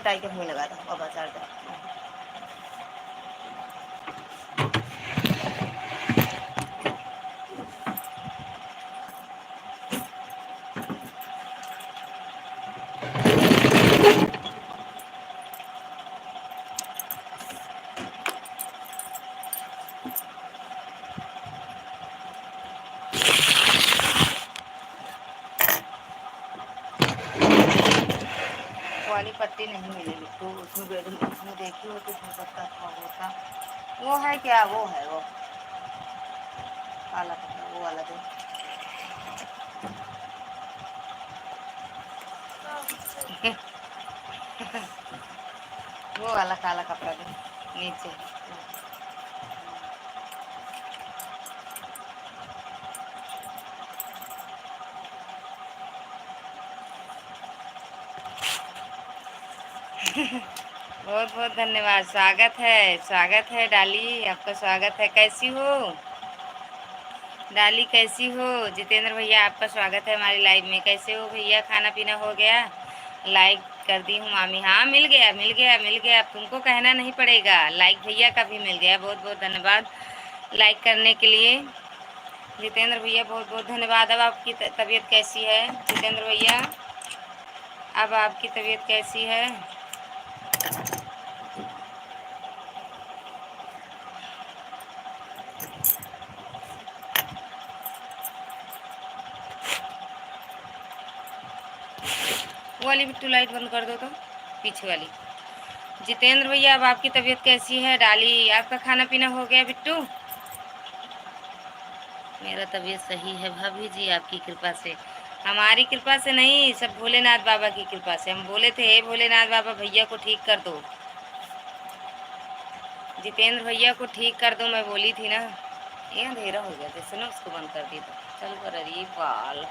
Tie के मुँह लगा दो बाबा चार्जर। वाली पत्ती नहीं मिलेगी तो उसमें उसमें देखी हो तो उसमें पत्ता होता। वो है क्या? वो है वो काला कपड़ा, वो वाला दो। वो वाला काला कपड़ा दो नीचे। बहुत बहुत धन्यवाद। स्वागत है डाली, आपका स्वागत है। कैसी हो डाली? कैसी हो? जितेंद्र भैया आपका स्वागत है हमारी लाइव में। कैसे हो भैया? खाना पीना हो गया? लाइक कर दी हूँ मामी। हाँ मिल गया मिल गया मिल गया, तुमको कहना नहीं पड़ेगा। लाइक भैया का भी मिल गया। बहुत बहुत धन्यवाद लाइक करने के लिए जितेंद्र भैया, बहुत बहुत धन्यवाद। अब आपकी तबीयत कैसी है जितेंद्र भैया? अब आपकी तबीयत कैसी है? वो वाली बिट्टू लाइट बंद कर दो तो, पीछे वाली। जितेंद्र भैया अब आपकी तबीयत कैसी है? डाली आपका खाना पीना हो गया? बिट्टू मेरा तबीयत सही है भाभी जी, आपकी कृपा से। हमारी कृपा से नहीं, सब भोलेनाथ बाबा की कृपा से। हम बोले थे हे भोलेनाथ बाबा भैया को ठीक कर दो, जितेंद्र भैया को ठीक कर दो, मैं बोली थी ना। ये अंधेरा हो गया जैसे ना, उसको बंद कर दी तो चालू कर रही बाल।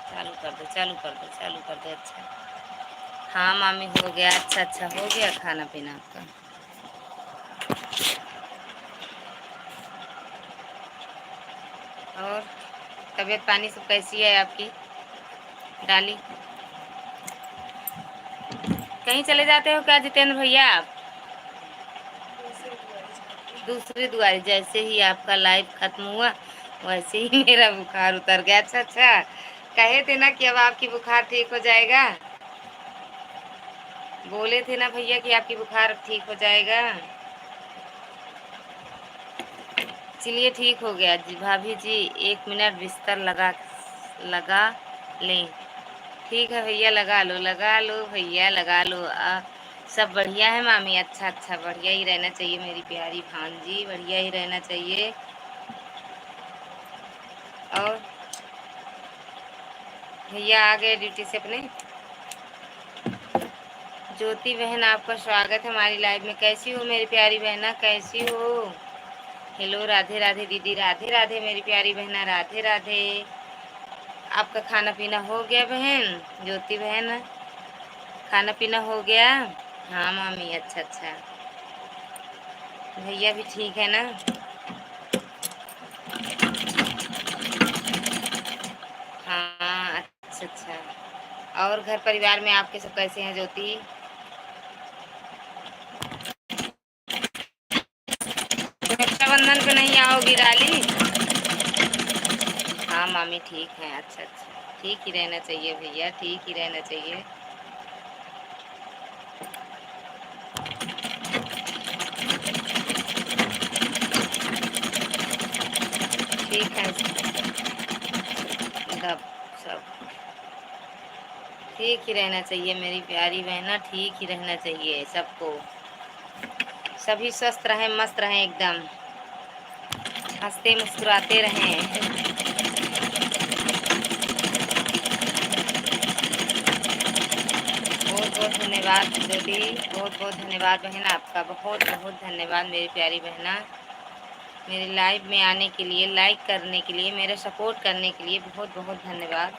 चालू कर दो चालू कर दो चालू कर दो। अच्छा हाँ मामी हो गया। अच्छा अच्छा हो गया खाना पीना आपका। और तबीयत पानी सब कैसी है आपकी डाली? कहीं चले जाते हो क्या जितेंद्र भैया आप? दूसरी दुआरी। जैसे ही आपका लाइव खत्म हुआ वैसे ही मेरा बुखार उतर गया। अच्छा अच्छा, कहे थे ना कि अब आपकी बुखार ठीक हो जाएगा। बोले थे ना भैया कि आपकी बुखार ठीक हो जाएगा। चलिए ठीक हो गया जी भाभी जी, 1 मिनट बिस्तर लगा लें। ठीक है भैया, लगा लो भैया लगा लो। सब बढ़िया है मामी? अच्छा अच्छा, बढ़िया ही रहना चाहिए मेरी प्यारी भांजी, बढ़िया ही रहना चाहिए। और भैया आ गए ड्यूटी से अपने? ज्योति बहन आपका स्वागत है हमारी लाइव में। कैसी हो मेरी प्यारी बहना, कैसी हो? हेलो, राधे राधे दीदी, राधे राधे मेरी प्यारी बहना, राधे राधे। आपका खाना पीना हो गया बहन ज्योति बहन? खाना पीना हो गया? हाँ मामी। अच्छा अच्छा, भैया भी ठीक है ना? हाँ अच्छा अच्छा। और घर परिवार में आपके सब कैसे हैं ज्योति? रक्षाबंधन पे नहीं आओगी डाली? हाँ मामी ठीक है। अच्छा अच्छा, ठीक ही रहना चाहिए भैया, ठीक ही रहना चाहिए। ठीक है सब ठीक ही रहना चाहिए मेरी प्यारी बहना, ठीक ही रहना चाहिए सबको। सभी स्वस्थ रहें, मस्त रहें, एकदम हंसते मुस्कुराते रहें। बहुत बहुत धन्यवाद दीदी, बहुत बहुत धन्यवाद बहन आपका, बहुत बहुत धन्यवाद मेरी प्यारी बहना, मेरे लाइव में आने के लिए, लाइक करने के लिए, मेरा सपोर्ट करने के लिए बहुत बहुत धन्यवाद।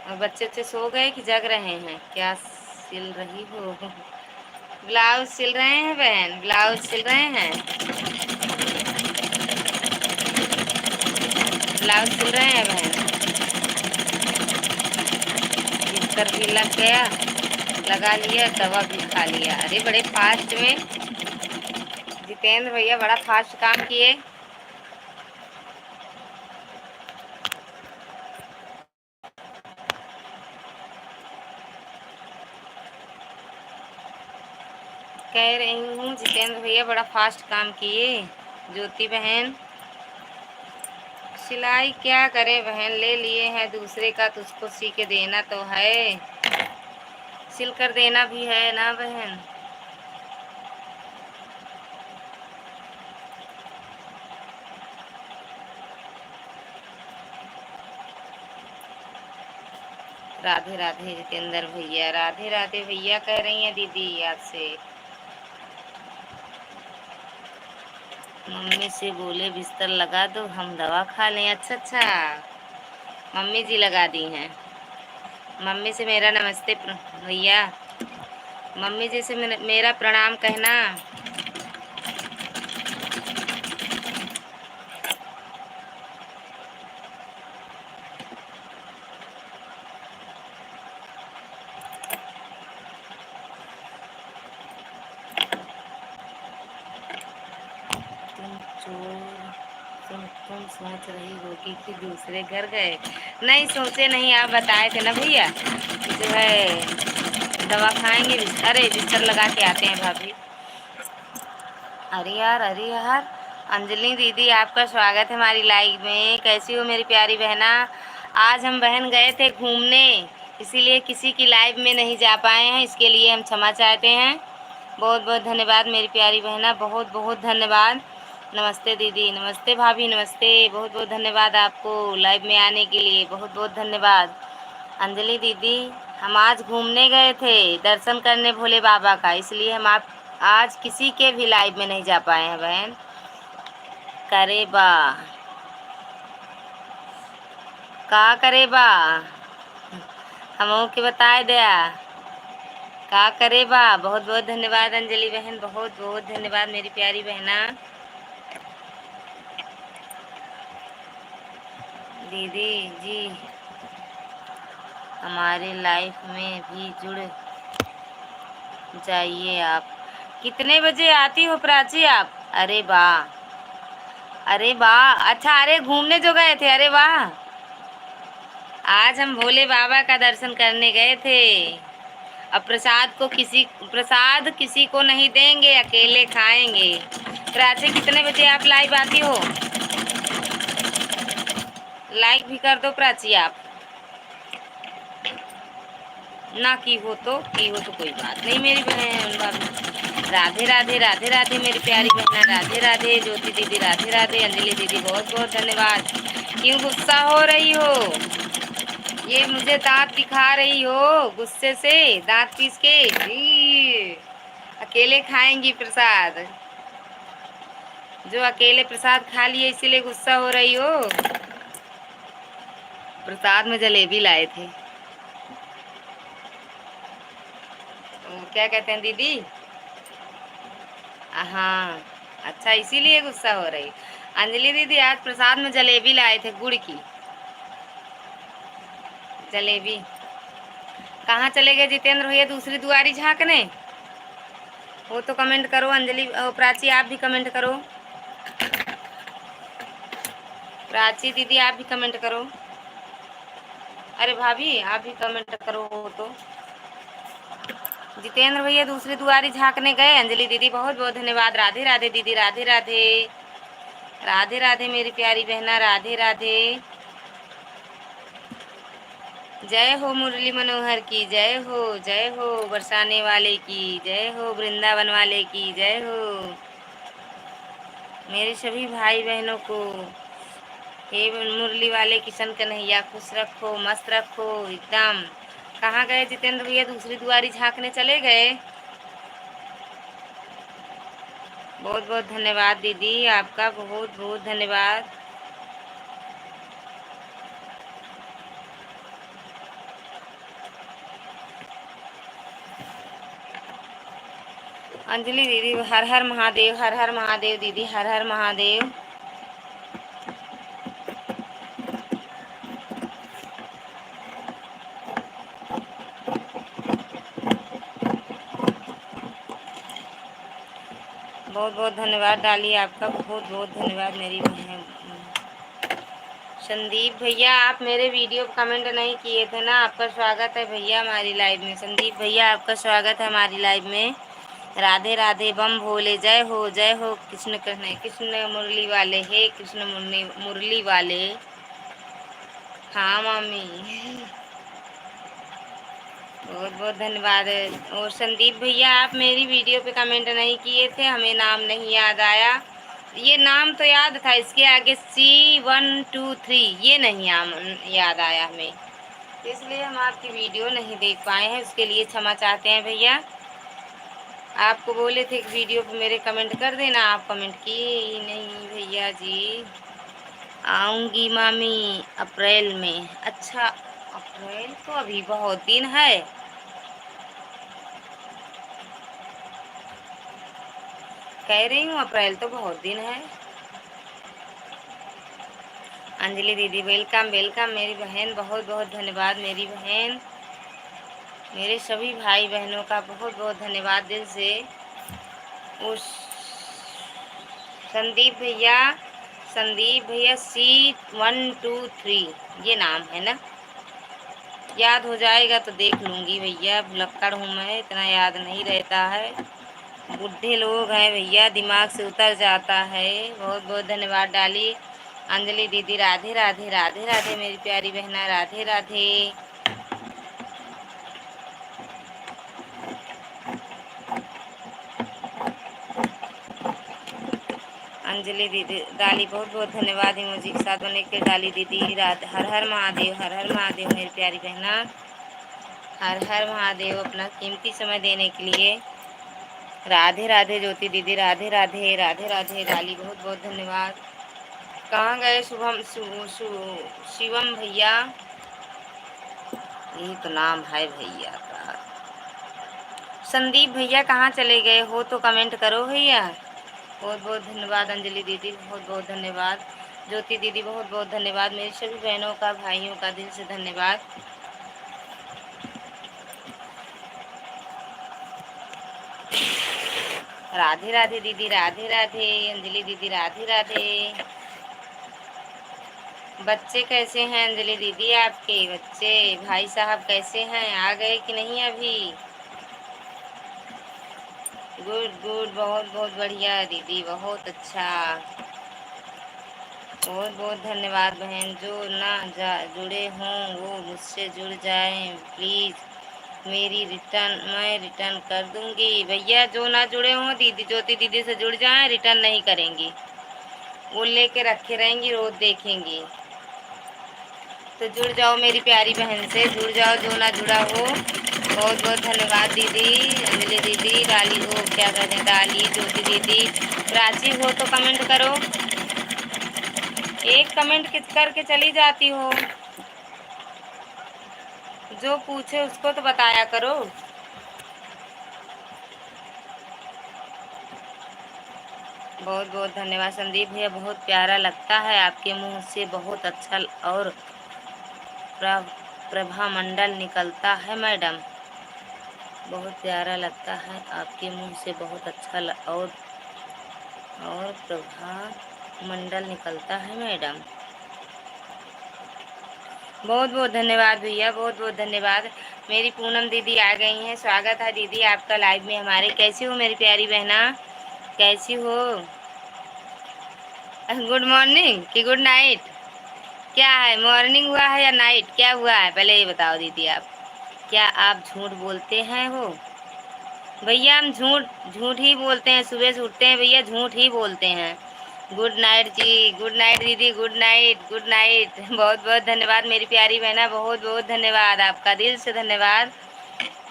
और बच्चे बच्चे सो गए कि जग रहे हैं? क्या सिल रही हो? ब्लाउज सिल रहे हैं बहन, ब्लाउज सिल रहे हैं, ब्लाउज सिल रहे हैं बहन। बिस्तर भी लग गया, लगा लिया, दवा भी खा लिया। अरे बड़े फास्ट में जितेंद्र भैया बड़ा फास्ट काम किए। कह रही हूँ जितेंद्र भैया बड़ा फास्ट काम किए। ज्योति बहन सिलाई क्या करे बहन, ले लिए हैं दूसरे का तो उसको सी के देना तो है, सिल कर देना भी है ना बहन। राधे राधे जितेंद्र भैया, राधे राधे भैया कह रही हैं दीदी आपसे। मम्मी से बोले बिस्तर लगा दो हम दवा खा लें। अच्छा अच्छा, मम्मी जी लगा दी हैं। मम्मी से मेरा नमस्ते भैया, मम्मी जी से मेरा प्रणाम कहना। तुम चोर तुम सोच रही होगी कि दूसरे घर गए? नहीं सोचे नहीं, आप बताए थे ना भैया जो है दवा खाएंगे। अरे बिस्तर लगा के आते हैं भाभी। अरे यार, अरे यार, अंजलि दीदी आपका स्वागत है हमारी लाइव में। कैसी हो मेरी प्यारी बहना? आज हम बहन गए थे घूमने, इसीलिए किसी की लाइव में नहीं जा पाए हैं, इसके लिए हम क्षमा चाहते हैं। बहुत बहुत धन्यवाद मेरी प्यारी बहना, बहुत बहुत धन्यवाद। नमस्ते दीदी, नमस्ते भाभी, नमस्ते। बहुत बहुत धन्यवाद आपको लाइव में आने के लिए, बहुत बहुत धन्यवाद। अंजलि दीदी हम आज घूमने गए थे दर्शन करने भोले बाबा का, इसलिए हम आप आज किसी के भी लाइव में नहीं जा पाए हैं बहन। करे बा का करे बा, हमों के बताए दिया का करे बा। बहुत बहुत धन्यवाद अंजलि बहन, बहुत बहुत धन्यवाद मेरी प्यारी बहना। दीदी जी हमारे लाइफ में भी जुड़ जाइए आप। कितने बजे आती हो प्राची आप? अरे वाह, अरे वाह, अच्छा, अरे घूमने जो गए थे, अरे वाह। आज हम भोले बाबा का दर्शन करने गए थे। अब प्रसाद किसी को नहीं देंगे, अकेले खाएंगे। प्राची कितने बजे आप लाइव आती हो? लाइक भी कर दो प्राची आप। ना की हो तो कोई बात नहीं मेरी बहन भाभी। राधे राधे, राधे राधे मेरी प्यारी बहना, राधे राधे ज्योति दीदी, राधे राधे अंजलि दीदी, बहुत बहुत धन्यवाद। क्यों गुस्सा हो रही हो? ये मुझे दांत दिखा रही हो गुस्से से, दांत पीस के। अकेले खाएंगी प्रसाद, जो अकेले प्रसाद खा लिए इसीलिए गुस्सा हो रही हो। प्रसाद में जलेबी लाए थे। क्या कहते हैं दीदी? हाँ, अच्छा इसीलिए गुस्सा हो रही। अंजलि दीदी आज प्रसाद में जलेबी लाए थे, गुड़ की जलेबी। कहाँ चले गए जितेंद्र भैया दूसरी दुआरी झाँकने? वो तो कमेंट करो अंजलि, प्राची आप भी कमेंट करो। प्राची दीदी आप भी कमेंट करो। अरे भाभी आप भी कमेंट करो। वो तो जितेंद्र भैया दूसरी दुआरी झाँकने गए। अंजलि दीदी बहुत बहुत धन्यवाद। राधे राधे दीदी, राधे राधे, राधे राधे मेरी प्यारी बहना, राधे राधे। जय हो मुरली मनोहर की, जय हो, जय हो बरसाने वाले की, जय हो वृंदावन वाले की, जय हो मेरे सभी भाई बहनों को। हे मुरली वाले किशन कन्हैया खुश रखो, मस्त रखो एकदम। कहाँ गए जितेंद्र भैया? दूसरी दुआरी झाँकने चले गए। बहुत बहुत धन्यवाद दीदी आपका, बहुत बहुत धन्यवाद। अंजलि दीदी हर हर महादेव, हर हर महादेव दीदी, हर हर महादेव। बहुत बहुत धन्यवाद डाली आपका, बहुत बहुत धन्यवाद मेरी बहन। संदीप भैया आप मेरे वीडियो पर कमेंट नहीं किए थे ना, आपका स्वागत है भैया हमारी लाइव में। संदीप भैया आपका स्वागत है हमारी लाइव में। राधे राधे, बम भोले, जय हो कृष्ण कहने, कृष्ण मुरली वाले, हे कृष्ण मुरली वाले। हाँ मामी। बहुत बहुत धन्यवाद। और संदीप भैया आप मेरी वीडियो पे कमेंट नहीं किए थे, हमें नाम नहीं याद आया। ये नाम तो याद था, इसके आगे C123 ये नहीं याद आया हमें, इसलिए हम आपकी वीडियो नहीं देख पाए हैं, उसके लिए क्षमा चाहते हैं भैया। आपको बोले थे कि वीडियो पे मेरे कमेंट कर देना, आप कमेंट किए ही नहीं भैया जी। आऊँगी मामी अप्रैल में। अच्छा अप्रैल तो अभी बहुत दिन है। कह रही हूँ अप्रैल तो बहुत दिन है। अंजलि दीदी वेलकम वेलकम मेरी बहन, बहुत बहुत धन्यवाद मेरी बहन। मेरे सभी भाई बहनों का बहुत बहुत धन्यवाद दिल से। उस संदीप भैया C123 ये नाम है ना, याद हो जाएगा तो देख लूँगी भैया, भुलक्कड़ हूँ मैं, इतना याद नहीं रहता है, बुढ़े लोग हैं भैया, दिमाग से उतर जाता है। बहुत बहुत धन्यवाद डाली। अंजलि दीदी राधे राधे, राधे राधे मेरी प्यारी बहना, राधे राधे। अंजलि दीदी डाली बहुत बहुत धन्यवाद इमोजी के साथ बने के डाली दीदी। हर हर महादेव, हर हर महादेव मेरी प्यारी बहना, हर हर महादेव अपना कीमती समय देने के लिए। राधे राधे ज्योति दीदी, राधे राधे, राधे राधे डाली बहुत बहुत धन्यवाद। कहाँ गए शिवम भैया, यही तो नाम है भैया का। संदीप भैया कहाँ चले गए हो तो कमेंट करो भैया। बहुत बहुत धन्यवाद अंजलि दीदी, बहुत बहुत धन्यवाद ज्योति दीदी, बहुत बहुत धन्यवाद मेरी सभी बहनों का भाइयों का दिल से धन्यवाद। राधे राधे दीदी, राधे राधे अंजलि दीदी, राधे राधे। बच्चे कैसे हैं अंजलि दीदी, आपके बच्चे भाई साहब कैसे हैं, आ गए कि नहीं अभी? गुड गुड, बहुत बहुत बढ़िया दीदी, बहुत अच्छा। बहुत बहुत धन्यवाद बहन। जो ना जुड़े हों वो मुझसे जुड़ जाएं प्लीज़, मैं रिटर्न कर दूंगी भैया। जो ना जुड़े हों दीदी ज्योति दीदी से जुड़ जाएं, रिटर्न नहीं करेंगी, वो लेके रखे रहेंगी, रोज देखेंगी। तो जुड़ जाओ मेरी प्यारी बहन से, जुड़ जाओ जो ना जुड़ा हो। बहुत बहुत धन्यवाद दीदी, अंजलि दीदी डाली हो, क्या कहते हैं डाली ज्योति दीदी, प्राची हो तो कमेंट करो, एक कमेंट करके चली जाती हो, जो पूछे उसको तो बताया करो। बहुत बहुत धन्यवाद संदीप भैया, बहुत प्यारा लगता है आपके मुंह से, बहुत अच्छा और प्रभा मंडल निकलता है मैडम, बहुत प्यारा लगता है आपके मुंह से, बहुत अच्छा और प्रभा मंडल निकलता है मैडम। बहुत बहुत धन्यवाद भैया, बहुत बहुत धन्यवाद। मेरी पूनम दीदी आ गई हैं, स्वागत है दीदी आपका लाइव में हमारे। कैसी हो मेरी प्यारी बहना, कैसी हो? गुड मॉर्निंग कि गुड नाइट, क्या है, मॉर्निंग हुआ है या नाइट, क्या हुआ है पहले ये बताओ दीदी आप। क्या आप झूठ बोलते हैं हो भैया? हम झूठ ही बोलते हैं, सुबह से उठते हैं भैया झूठ ही बोलते हैं। गुड नाइट जी, गुड नाइट दीदी, गुड नाइट, गुड नाइट। बहुत बहुत धन्यवाद मेरी प्यारी बहना, बहुत बहुत धन्यवाद आपका, दिल से धन्यवाद।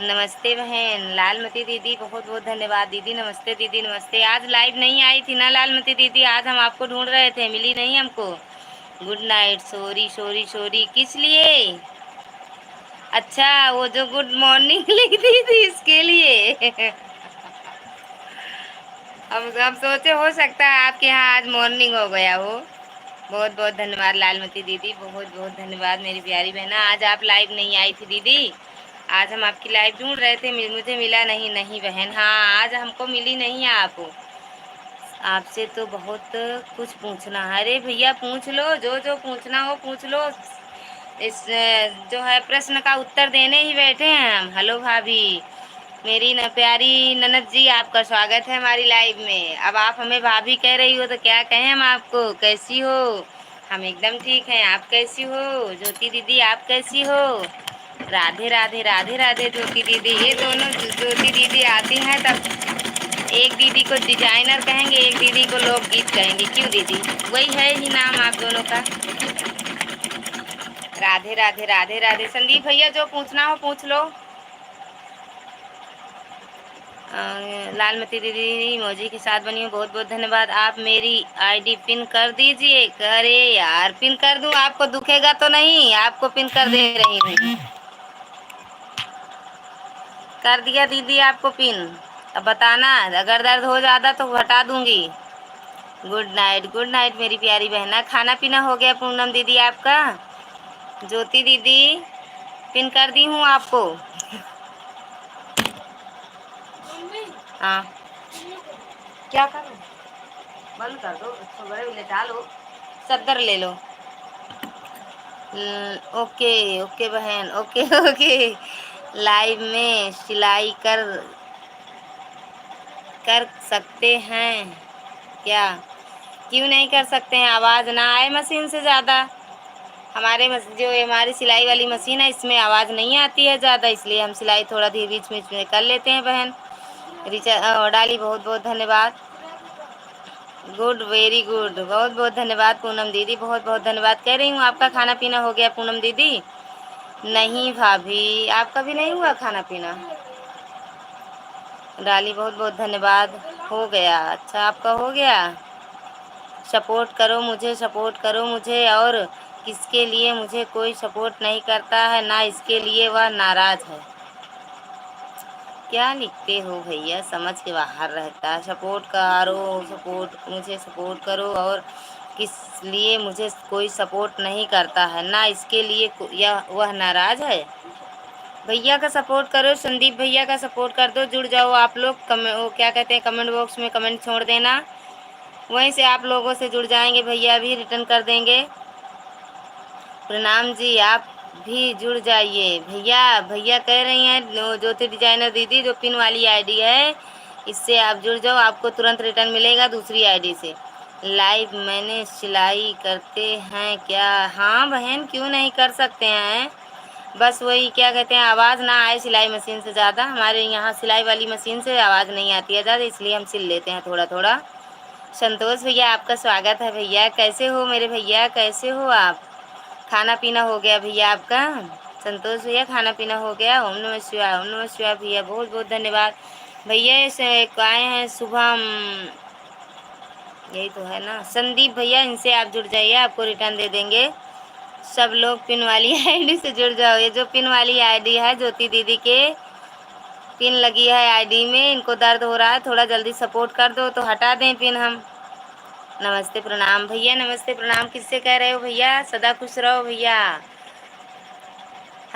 नमस्ते बहन लालमती दीदी, बहुत बहुत धन्यवाद दीदी, नमस्ते दीदी, नमस्ते। आज लाइव नहीं आई थी ना लालमती दीदी, आज हम आपको ढूंढ रहे थे, मिली नहीं हमको। Good night, sorry sorry sorry, किस लिए? अच्छा वो जो गुड मॉर्निंग लिखी थी इसके लिए। अब सोचे हो सकता है आपके यहाँ आज मॉर्निंग हो गया हो। बहुत बहुत धन्यवाद लालमती दीदी, बहुत बहुत धन्यवाद मेरी प्यारी बहना। आज आप लाइव नहीं आई थी दीदी, आज हम आपकी लाइव ढूंढ रहे थे, मुझे मिला नहीं। नहीं बहन, हाँ आज हमको मिली नहीं आप। आपसे तो बहुत कुछ पूछना है। अरे भैया पूछ लो, जो जो पूछना हो पूछ लो। इस जो है प्रश्न का उत्तर देने ही बैठे हैं हम। हेलो भाभी, मेरी न प्यारी ननद जी, आपका स्वागत है हमारी लाइव में। अब आप हमें भाभी कह रही हो तो क्या कहें हम आपको। कैसी हो? हम एकदम ठीक हैं, आप कैसी हो? ज्योति दीदी आप कैसी हो? राधे राधे राधे राधे ज्योति दीदी। ये दोनों ज्योति दीदी आती हैं तब एक दीदी को डिजाइनर कहेंगे, एक दीदी को लोकगीत कहेंगे। क्यों दीदी, वही है ही नाम आप दोनों का। राधे राधे राधे राधे। संदीप भैया जो पूछना हो पूछ लो। लालमती दीदी इमोजी के साथ बनी हो, बहुत बहुत धन्यवाद। आप मेरी आईडी पिन कर दीजिए। अरे यार पिन कर दूं, आपको दुखेगा तो नहीं? आपको पिन कर दे रही हूँ। कर दिया दीदी आपको पिन। अब बताना, अगर दर्द हो जाता तो हटा दूंगी। गुड नाइट मेरी प्यारी बहना। खाना पीना हो गया पूनम दीदी आपका? ज्योति दीदी पिन कर दी हूँ आपको। हाँ क्या करो, बंद कर दो इसको, बड़े लेटा लो, चद्दर ले लो। ओके ओके बहन, ओके ओके। लाइव में सिलाई कर कर सकते हैं क्या? क्यों नहीं कर सकते हैं? आवाज़ ना आए मशीन से ज़्यादा। जो हमारी सिलाई वाली मशीन है इसमें आवाज़ नहीं आती है ज़्यादा, इसलिए हम सिलाई थोड़ा धीरे बीच बीच में कर लेते हैं बहन। डाली बहुत बहुत धन्यवाद। गुड, वेरी गुड, बहुत बहुत धन्यवाद पूनम दीदी, बहुत बहुत धन्यवाद। कह रही हूँ आपका खाना पीना हो गया पूनम दीदी? नहीं भाभी, आपका भी नहीं हुआ खाना पीना? डाली बहुत बहुत धन्यवाद। हो गया, अच्छा आपका हो गया। सपोर्ट करो मुझे, सपोर्ट करो मुझे। और किसके लिए मुझे कोई सपोर्ट नहीं करता है ना इसके लिए वह नाराज़ है। क्या लिखते हो भैया, समझ के बाहर रहता है। सपोर्ट करो, सपोर्ट मुझे सपोर्ट करो। और किस लिए मुझे कोई सपोर्ट नहीं करता है ना इसके लिए यह वह नाराज़ है। भैया का सपोर्ट करो, संदीप भैया का सपोर्ट कर दो। जुड़ जाओ आप लोग। वो क्या कहते हैं, कमेंट बॉक्स में कमेंट छोड़ देना, वहीं से आप लोगों से जुड़ जाएंगे। भैया भी रिटर्न कर देंगे। प्रणाम जी, आप भी जुड़ जाइए। भैया भैया कह रही हैं ज्योति डिजाइनर दीदी, जो पिन वाली आईडी है इससे आप जुड़ जाओ, आपको तुरंत रिटर्न मिलेगा दूसरी आईडी से। लाइव मैंने सिलाई करते हैं क्या? हाँ बहन, क्यों नहीं कर सकते हैं। बस वही क्या कहते हैं, आवाज़ ना आए सिलाई मशीन से ज़्यादा। हमारे यहाँ सिलाई वाली मशीन से आवाज़ नहीं आती है ज़्यादा, इसलिए हम सिल लेते हैं थोड़ा थोड़ा। संतोष भैया आपका स्वागत है। भैया कैसे हो मेरे भैया, कैसे हो आप? खाना पीना हो गया भैया आपका? संतोष भैया खाना पीना हो गया? ओम नमः शिवाय, ओम नमः शिवाय भैया, बहुत बहुत धन्यवाद। भैया से आए हैं शुभम, यही तो है ना, संदीप भैया, इनसे आप जुड़ जाइए, आपको रिटर्न दे देंगे। सब लोग पिन वाली आईडी से जुड़ जाओ। ये जो पिन वाली आईडी है ज्योति दीदी के पिन लगी है आईडी में, इनको दर्द हो रहा है, थोड़ा जल्दी सपोर्ट कर दो तो हटा दें पिन हम। नमस्ते प्रणाम भैया, नमस्ते प्रणाम। किससे कह रहे हो भैया? सदा खुश रहो भैया,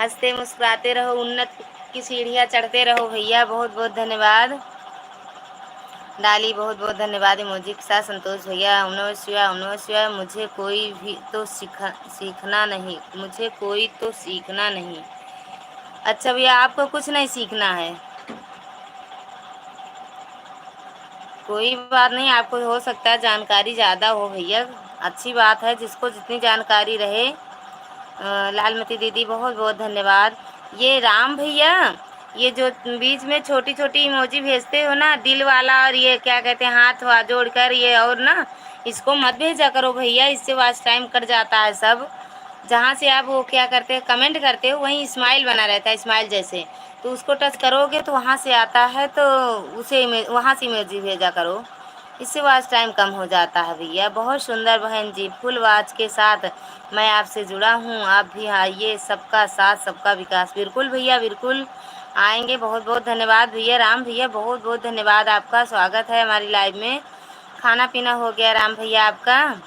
हंसते मुस्कुराते रहो, उन्नत की सीढ़ियाँ चढ़ते रहो भैया, बहुत बहुत धन्यवाद। डाली बहुत बहुत धन्यवाद इमोजी के साथ। संतोष भैया ओम नमः शिवाय, ओम नमः शिवाय। मुझे कोई भी तो सीखना नहीं, मुझे कोई तो सीखना नहीं। अच्छा भैया, आपको कुछ नहीं सीखना है, कोई बात नहीं। आपको हो सकता है जानकारी ज़्यादा हो भैया, अच्छी बात है, जिसको जितनी जानकारी रहे। लालमती दीदी बहुत बहुत धन्यवाद। ये राम भैया, ये जो बीच में छोटी छोटी इमोजी भेजते हो ना, दिल वाला और ये क्या कहते हैं हाथ जोड़ कर, ये और ना, इसको मत भेजा करो भैया, इससे वॉच टाइम कट जाता है सब। जहाँ से आप वो क्या करते हैं कमेंट करते हो वहीं स्माइल बना रहता है, स्माइल जैसे, तो उसको टच करोगे तो वहाँ से आता है, तो उसे वहाँ से इमोजी भेजा करो, इससे वॉच टाइम कम हो जाता है भैया। बहुत सुंदर बहन जी, फुल वॉच के साथ मैं आपसे जुड़ा हूँ, आप भी आइए। सबका साथ सबका विकास, बिल्कुल भैया बिल्कुल। आएंगे। बहुत बहुत धन्यवाद भैया। राम भैया बहुत बहुत धन्यवाद, आपका स्वागत है हमारी लाइव में। खाना पीना हो गया राम भैया आपका?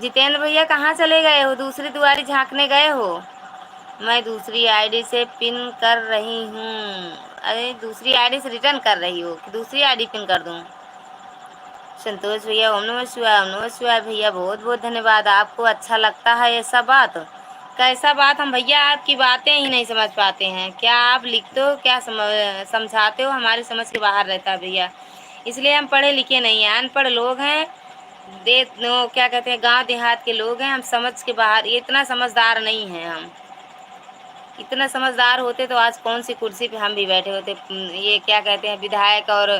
जितेंद्र भैया कहाँ चले गए हो? दूसरी दुआरी झांकने गए हो? मैं दूसरी आईडी से पिन कर रही हूँ। अरे दूसरी आईडी से रिटर्न कर रही हो कि दूसरी आईडी पिन कर दूँ? संतोष भैया ओम नमः शिवाय, ओम नमः शिवाय भैया बहुत बहुत धन्यवाद। आपको अच्छा लगता है ऐसा बात? कैसा बात? हम भैया आपकी बातें ही नहीं समझ पाते हैं। क्या आप लिखते हो, क्या समझाते हो, हमारी समझ के बाहर रहता है भैया। इसलिए हम पढ़े लिखे नहीं हैं, अनपढ़ लोग हैं। क्या कहते हैं, गांव देहात के लोग हैं। हम समझ के बाहर, इतना समझदार नहीं हैं हम। इतना समझदार होते तो आज कौन सी कुर्सी पे हम भी बैठे होते। ये क्या कहते हैं, विधायक और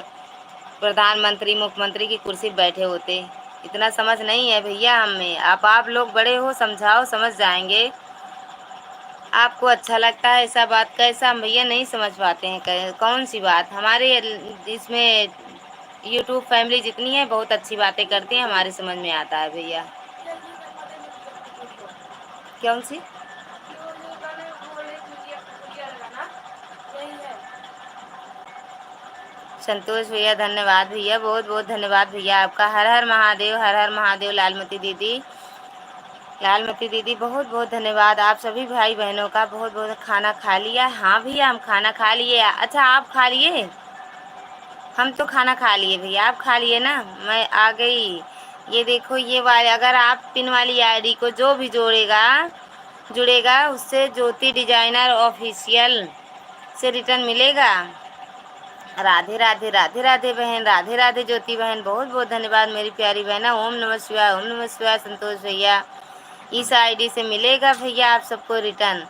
प्रधानमंत्री मुख्यमंत्री की कुर्सी पे बैठे होते। इतना समझ नहीं है भैया हमें। आप लोग बड़े हो, समझाओ, समझ जाएंगे। आपको अच्छा लगता है ऐसा बात? कैसा? हम भैया नहीं समझ पाते हैं कौन सी बात। हमारे इसमें यूट्यूब फैमिली जितनी है बहुत अच्छी बातें करती हैं, हमारे समझ में आता है भैया। कौन सी? संतोष भैया धन्यवाद भैया, बहुत बहुत धन्यवाद भैया आपका। हर हर महादेव, हर हर महादेव। लालमती दीदी, लालमती दीदी बहुत बहुत धन्यवाद। आप सभी भाई बहनों का बहुत बहुत। खाना खा लिया? हाँ भैया हम खाना खा लिए। अच्छा आप खा लिए? हम तो खाना खा लिए भैया, आप खा लिए ना? मैं आ गई। ये देखो ये वाले, अगर आप पिन वाली आईडी को जो भी जुड़ेगा उससे ज्योति डिजाइनर ऑफिशियल से रिटर्न मिलेगा। राधे राधे, राधे राधे बहन, राधे राधे ज्योति बहन, बहुत बहुत धन्यवाद मेरी प्यारी बहना। ओम नमः शिवाय, ओम नमः शिवाय। संतोष भैया इस आईडी से मिलेगा भैया आप सबको रिटर्न।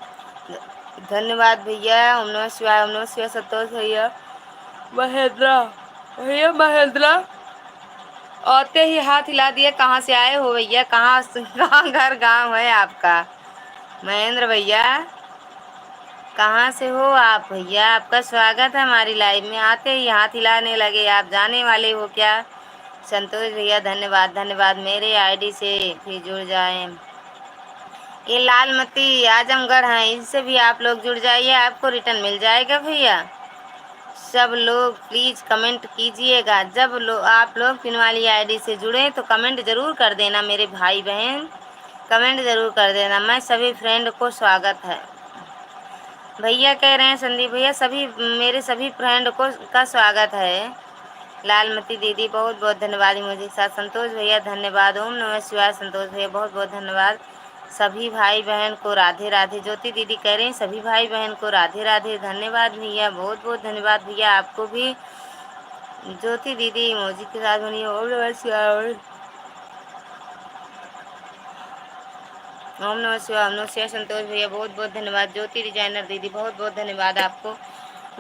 धन्यवाद भैया। ओम नमः शिवाय, ओम नमः शिवाय। संतोष भैया, महेंद्रा भैया, महेंद्रा आते ही हाथ हिला दिए। कहाँ से आए हो भैया? कहाँ घर गांव है आपका? महेंद्र भैया कहाँ से हो आप भैया? आपका स्वागत है हमारी लाइव में। आते ही हाथ हिलाने लगे, आप जाने वाले हो क्या? संतोष भैया धन्यवाद, धन्यवाद। मेरे आईडी से भी जुड़ जाएं। ये लालमती आजमगढ़ है, इनसे भी आप लोग जुड़ जाइए, आपको रिटर्न मिल जाएगा भैया। सब लोग प्लीज़ कमेंट कीजिएगा। जब आप लोग पिन वाली आईडी से जुड़े तो कमेंट ज़रूर कर देना मेरे भाई बहन, कमेंट ज़रूर कर देना। मैं सभी फ्रेंड को स्वागत है भैया कह रहे हैं संदीप भैया, सभी मेरे सभी फ्रेंड को का स्वागत है। लालमती दीदी बहुत बहुत धन्यवाद मुझे साथ। संतोष भैया धन्यवाद। ओम नमः शिवाय। संतोष भैया बहुत बहुत धन्यवाद। सभी भाई बहन को राधे राधे। ज्योति दीदी कह रहे हैं सभी भाई बहन को राधे राधे। धन्यवाद भैया, बहुत बहुत धन्यवाद भैया आपको भी। ज्योति दीदी इमोजी के साथ बनी। ओम नमः शिवाय, ओम नमः शिवाय, ओम नमः शिवाय। संतोष भैया बहुत बहुत धन्यवाद। ज्योति डिजाइनर दीदी बहुत बहुत धन्यवाद आपको।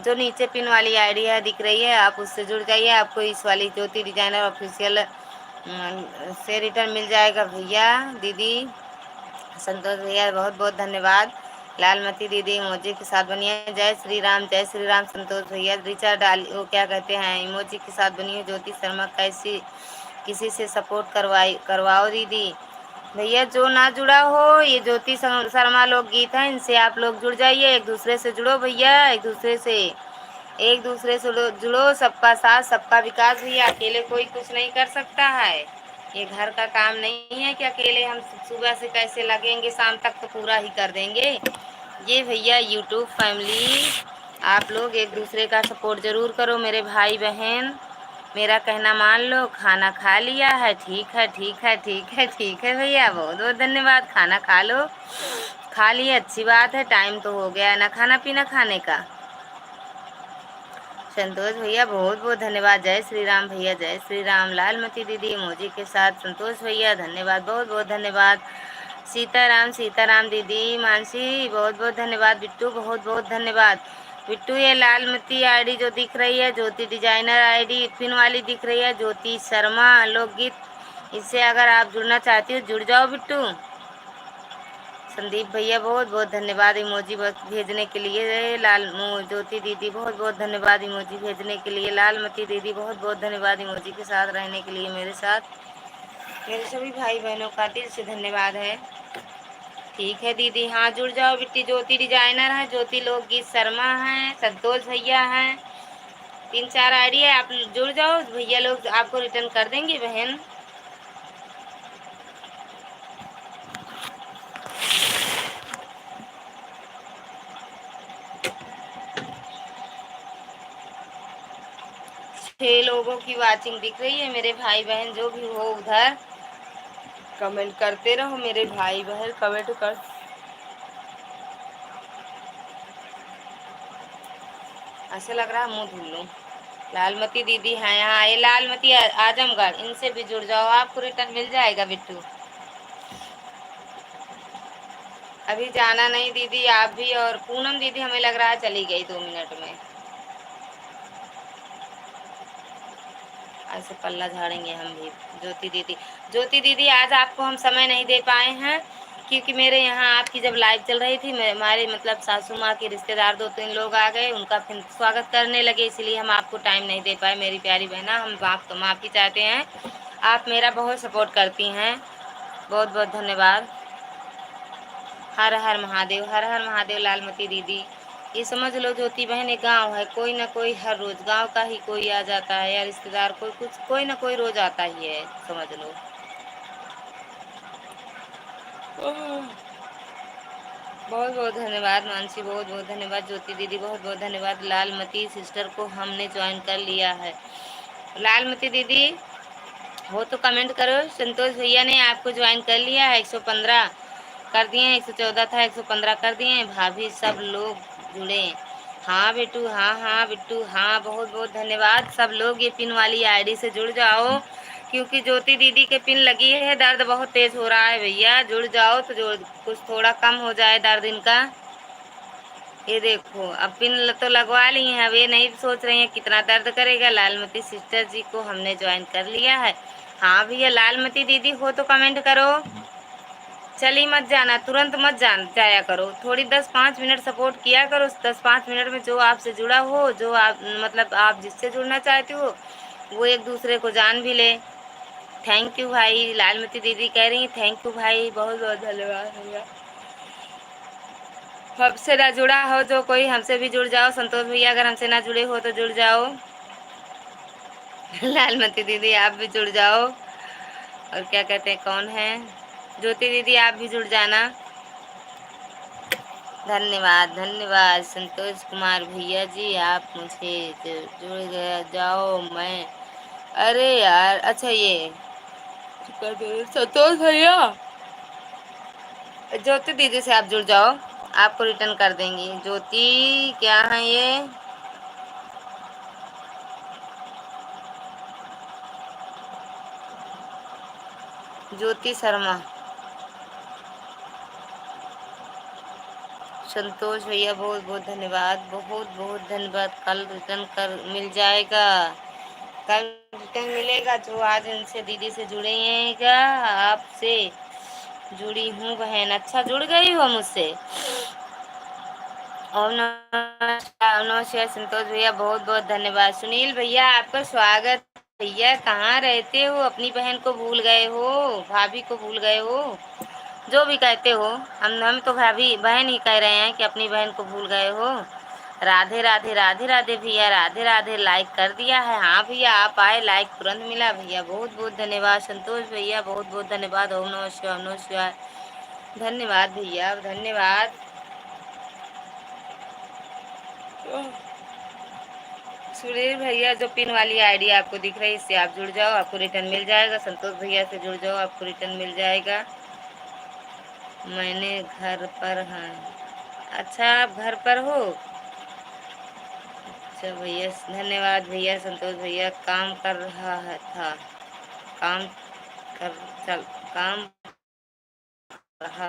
जो नीचे पिन वाली आईडी है दिख रही है, आप उससे जुड़ जाइए, आपको इस वाली ज्योति डिजाइनर ऑफिशियल से रिटर्न मिल जाएगा भैया। दीदी संतोष भैया बहुत बहुत धन्यवाद। लालमती दीदी इमोजी के साथ बनिए। जय श्री राम, जय श्री राम। संतोष भैया रिचार्ज डाल, वो क्या कहते हैं, इमोजी के साथ बनिए। ज्योति शर्मा कैसी किसी से सपोर्ट करवाओ दीदी। भैया जो ना जुड़ा हो, ये ज्योति शर्मा लोकगीत है, इनसे आप लोग जुड़ जाइए। एक दूसरे से जुड़ो भैया, एक दूसरे से जुड़ो। सबका साथ सबका विकास भैया, अकेले कोई कुछ नहीं कर सकता है। ये घर का काम नहीं है कि अकेले हम सुबह से कैसे लगेंगे शाम तक तो पूरा ही कर देंगे। ये भैया यूट्यूब फैमिली, आप लोग एक दूसरे का सपोर्ट ज़रूर करो मेरे भाई बहन। मेरा कहना मान लो। खाना खा लिया है? ठीक है, ठीक है, ठीक है, ठीक है भैया, बहुत बहुत धन्यवाद। खाना खा लो, खा लिए, अच्छी बात है। टाइम तो हो गया ना खाना पीना खाने का। संतोष भैया बहुत बहुत धन्यवाद। जय श्री राम भैया, जय श्री राम। लालमती दीदी इमोजी के साथ संतोष भैया धन्यवाद, बहुत बहुत धन्यवाद। सीताराम, सीताराम दीदी। मानसी बहुत बहुत धन्यवाद। बिट्टू बहुत बहुत धन्यवाद। बिट्टू ये लालमती आईडी जो दिख रही है, ज्योति डिजाइनर आईडी पिन वाली दिख रही है, ज्योति शर्मा लोकगीत, इससे अगर आप जुड़ना चाहती हो जुड़ जाओ बिट्टू। संदीप भैया बहुत बहुत धन्यवाद इमोजी भेजने के लिए। ज्योति दीदी बहुत बहुत धन्यवाद इमोजी भेजने के लिए। लालमती दीदी बहुत बहुत धन्यवाद इमोजी के साथ रहने के लिए मेरे साथ। मेरे सभी भाई बहनों का दिल से धन्यवाद है। ठीक है दीदी, हाँ जुड़ जाओ बिट्टी। ज्योति डिजाइनर है, ज्योति लोकगीत शर्मा है, संतोष भैया हैं, 3-4 आईडी है। आप जुड़ जाओ, भैया लोग आपको रिटर्न कर देंगे बहन। छह लोगों की वाचिंग दिख रही है। मेरे भाई बहन जो भी हो उधर कमेंट करते रहो, मेरे भाई बहन कमेंट कर। ऐसे लग रहा है मुंह धुल लूं। लालमती दीदी है यहाँ, ये लालमती आजमगढ़, इनसे भी जुड़ जाओ, आपको रिटर्न मिल जाएगा बिट्टू। अभी जाना नहीं दीदी, आप भी। और पूनम दीदी हमें लग रहा है चली गई 2 मिनट में। ऐसे पल्ला झाड़ेंगे हम भी। ज्योति दीदी, ज्योति दीदी आज आपको हम समय नहीं दे पाए हैं, क्योंकि मेरे यहाँ आपकी जब लाइव चल रही थी, हमारे मतलब सासू माँ के रिश्तेदार 2-3 लोग आ गए, उनका फिर स्वागत करने लगे, इसलिए हम आपको टाइम नहीं दे पाए। मेरी प्यारी बहना, हम माफ़ी चाहते हैं। आप मेरा बहुत सपोर्ट करती हैं, बहुत बहुत धन्यवाद। हर हर महादेव, हर हर महादेव। लालमती दीदी, ये समझ लो ज्योति बहन एक गाँव है, कोई ना कोई हर रोज गांव का ही कोई आ जाता है, या रिश्तेदार कोई कुछ कोई ना कोई रोज आता ही है, समझ लो। बहुत बहुत धन्यवाद मानसी, बहुत बहुत धन्यवाद ज्योति दीदी, बहुत बहुत धन्यवाद। लालमती सिस्टर को हमने ज्वाइन कर लिया है। लालमती दीदी हो तो कमेंट करो। संतोष भैया ने आपको ज्वाइन कर लिया है, 115 कर दिए, 114 था 115 कर दिए। भाभी सब लोग जुड़े। हाँ बिट्टू, हाँ हाँ बिट्टू, हाँ बहुत बहुत धन्यवाद। सब लोग ये पिन वाली आईडी से जुड़ जाओ, क्योंकि ज्योति दीदी के पिन लगी है, दर्द बहुत तेज हो रहा है भैया। जुड़ जाओ तो जो कुछ थोड़ा कम हो जाए दर्द इनका। ये देखो अब पिन तो लगवा ली हैं, अब ये नहीं सोच रही हैं कितना दर्द करेगा। लालमती सिस्टर जी को हमने ज्वाइन कर लिया है। हाँ भैया, लालमती दीदी हो तो कमेंट करो। चली मत जाना, तुरंत मत जाया करो, थोड़ी 10-5 मिनट सपोर्ट किया करो। 10-5 मिनट में जो आपसे जुड़ा हो, जो आप मतलब आप जिससे जुड़ना चाहते हो, वो एक दूसरे को जान भी ले। थैंक यू भाई। लालमती दीदी कह रही थैंक यू भाई, बहुत बहुत धन्यवाद भैया। हमसे ना जुड़ा हो जो कोई, हमसे भी जुड़ जाओ। संतोष भैया अगर हमसे ना जुड़े हो तो जुड़ जाओ। लालमती दीदी आप भी जुड़ जाओ। और क्या कहते हैं, कौन है, ज्योति दीदी आप भी जुड़ जाना। धन्यवाद धन्यवाद। संतोष कुमार भैया जी आप मुझे जुड़ गया जाओ। मैं अरे यार, अच्छा ये संतोष भैया, ज्योति दीदी से आप जुड़ जाओ, आपको रिटर्न कर देंगी। ज्योति क्या है ये, ज्योति शर्मा। संतोष भैया बहुत बहुत धन्यवाद, बहुत बहुत धन्यवाद। कल रिटर्न कर मिल जाएगा, कल रिटर्न मिलेगा। जो आज इनसे दीदी से जुड़ेगा, आपसे जुड़ी हूँ बहन। अच्छा जुड़ गई हो मुझसे। ओम नमस्कार, ओम नमस्कार संतोष भैया, बहुत बहुत धन्यवाद। सुनील भैया आपका स्वागत। भैया कहाँ रहते हो, अपनी बहन को भूल गए हो, भाभी को भूल गए हो, जो भी कहते हो। हम तो भाभी बहन ही कह रहे हैं कि अपनी बहन को भूल गए हो। राधे राधे, राधे राधे भैया, राधे राधे। लाइक कर दिया है, हाँ भैया आप आए, लाइक तुरंत मिला भैया, बहुत बहुत धन्यवाद। संतोष भैया बहुत बहुत धन्यवाद। ओम नमः शिवाय, ओम नमः शिवाय। धन्यवाद भैया, धन्यवाद। सुनील भैया जो पिन वाली आईडी आपको दिख रही है, इससे आप जुड़ जाओ, आपको रिटर्न मिल जाएगा। संतोष भैया से जुड़ जाओ, आपको रिटर्न मिल जाएगा। मैंने घर पर हैं। अच्छा आप घर पर हो। अच्छा भैया, धन्यवाद भैया। संतोष भैया काम कर रहा है था, काम कर चल काम रहा,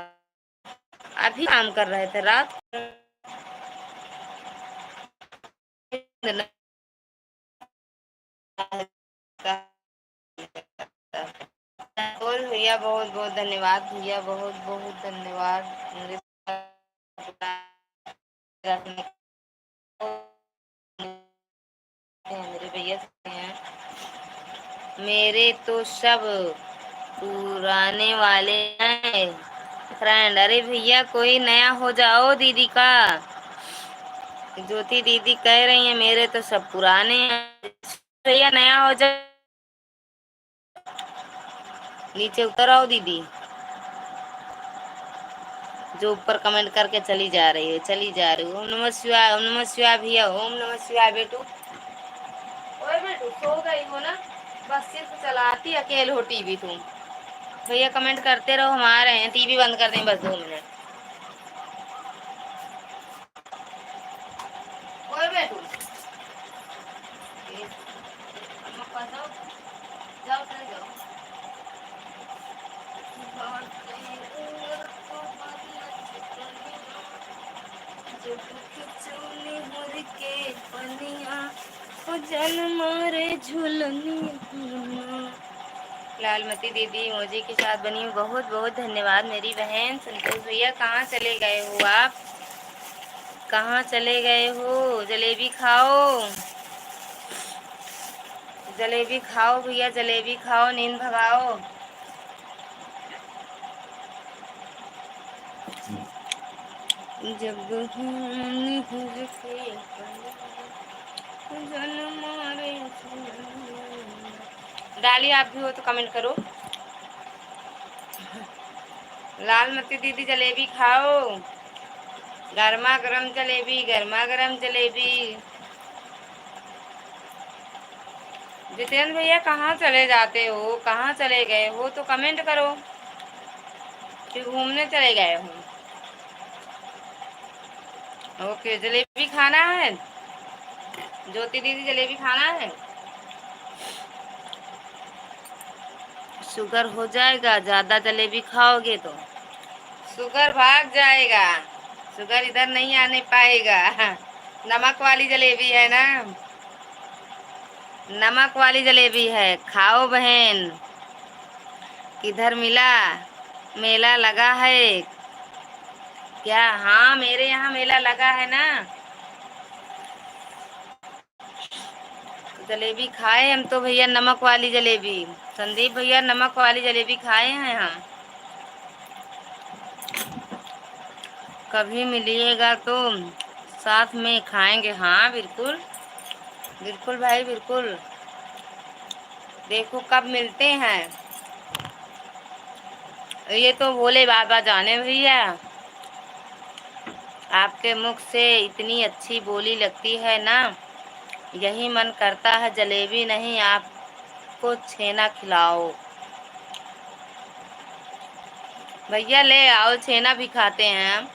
अभी काम कर रहे थे रात। और भैया बहुत बहुत धन्यवाद भैया, बहुत बहुत धन्यवाद। मेरे मेरे भैया हैं, मेरे तो सब पुराने वाले हैं, फ्रेंड। अरे भैया कोई नया हो जाओ दीदी का। ज्योति दीदी कह रही है मेरे तो सब पुराने हैं। भैया नया हो जाओ, नीचे उतर आओ दीदी। जो ऊपर कमेंट करके चली जा रही है, चली जा रही है। ओम नमः शिवाय, ओम नमः शिवाय भैया, ओम नमः शिवाय। बेटू ओए बेटू सो गई हो ना? बस सिर्फ चलाती अकेले हो टीवी तुम। भैया कमेंट करते रहो, हम आ रहे हैं। टीवी बंद कर दें बस 2 मिनट। ओए बेटू अम्मा पास जाओ, जाओ चले जाओ। जल मारे झुलनी। लालमती दीदी मोजी के साथ बनी हूँ, बहुत बहुत धन्यवाद मेरी बहन। संतोष भैया कहाँ चले गए हो आप? कहाँ चले गए हो? जलेबी खाओ, जलेबी खाओ भैया, जलेबी खाओ, नींद भगाओ। जब डाली आप भी हो तो कमेंट करो। लालमती दीदी जलेबी खाओ, गर्मा गर्म जलेबी, गर्मा गर्म जलेबी। जितेंद्र भैया कहाँ चले जाते हो? कहाँ चले गए हो तो कमेंट करो कि घूमने चले गए हो। ओके, जलेबी खाना है ज्योति दीदी, जलेबी खाना है। शुगर हो जाएगा ज्यादा जलेबी खाओगे तो, शुगर भाग जाएगा। शुगर इधर नहीं आने पाएगा। नमक वाली जलेबी है ना, नमक वाली जलेबी है, खाओ बहन। किधर मिला? मेला लगा है क्या? हाँ मेरे यहाँ मेला लगा है ना। जलेबी खाए हम तो भैया, नमक वाली जलेबी। संदीप भैया नमक वाली जलेबी खाए हैं हम। कभी मिलिएगा तो साथ में खाएंगे। हाँ बिल्कुल, बिल्कुल भाई बिल्कुल। देखो कब मिलते हैं। ये तो भोले बाबा जाने भैया, आपके मुख से इतनी अच्छी बोली लगती है ना, यही मन करता है जलेबी नहीं आपको छेना खिलाओ। भैया ले आओ, छेना भी खाते हैं हम।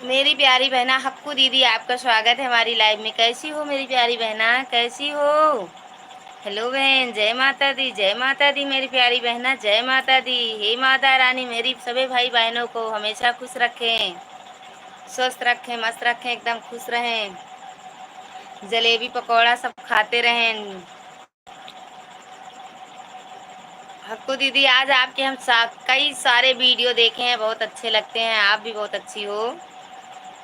मेरी प्यारी बहना हक्कू दीदी, आपका स्वागत है हमारी लाइव में। कैसी हो मेरी प्यारी बहना, कैसी हो? हेलो बहन, जय माता दी, जय माता दी मेरी प्यारी बहना, जय माता दी। हे माता रानी मेरी सभी भाई बहनों को हमेशा खुश रखें, स्वस्थ रखें, मस्त रखें, एकदम खुश रहें। जलेबी पकौड़ा सब खाते रहें। हक्कू दीदी आज आपके हम कई सारे वीडियो देखे हैं, बहुत अच्छे लगते हैं। आप भी बहुत अच्छी हो।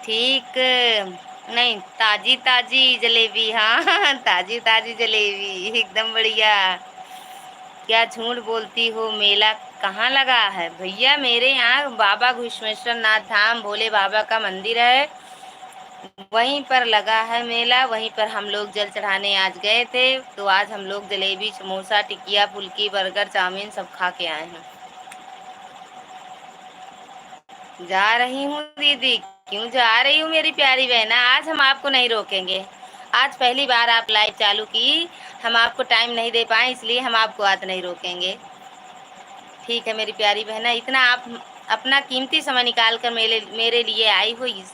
ठीक नहीं, ताजी ताजी जलेबी। हाँ ताजी ताजी जलेबी एकदम बढ़िया। क्या झूठ बोलती हो? मेला कहाँ लगा है भैया? मेरे यहाँ बाबा घुश्मेश्वर नाथ धाम भोले बाबा का मंदिर है, वहीं पर लगा है मेला। वहीं पर हम लोग जल चढ़ाने आज गए थे, तो आज हम लोग जलेबी, समोसा, टिकिया, फुल्की, बर्गर, चाउमीन सब खा के आए हैं। जा रही हूँ दीदी। क्यों जा रही हूँ मेरी प्यारी बहना? आज हम आपको नहीं रोकेंगे। आज पहली बार आप लाइव चालू की, हम आपको टाइम नहीं दे पाए, इसलिए हम आपको आज नहीं रोकेंगे। ठीक है मेरी प्यारी बहना, इतना आप अपना कीमती समय निकाल कर मेरे लिए आई हुई,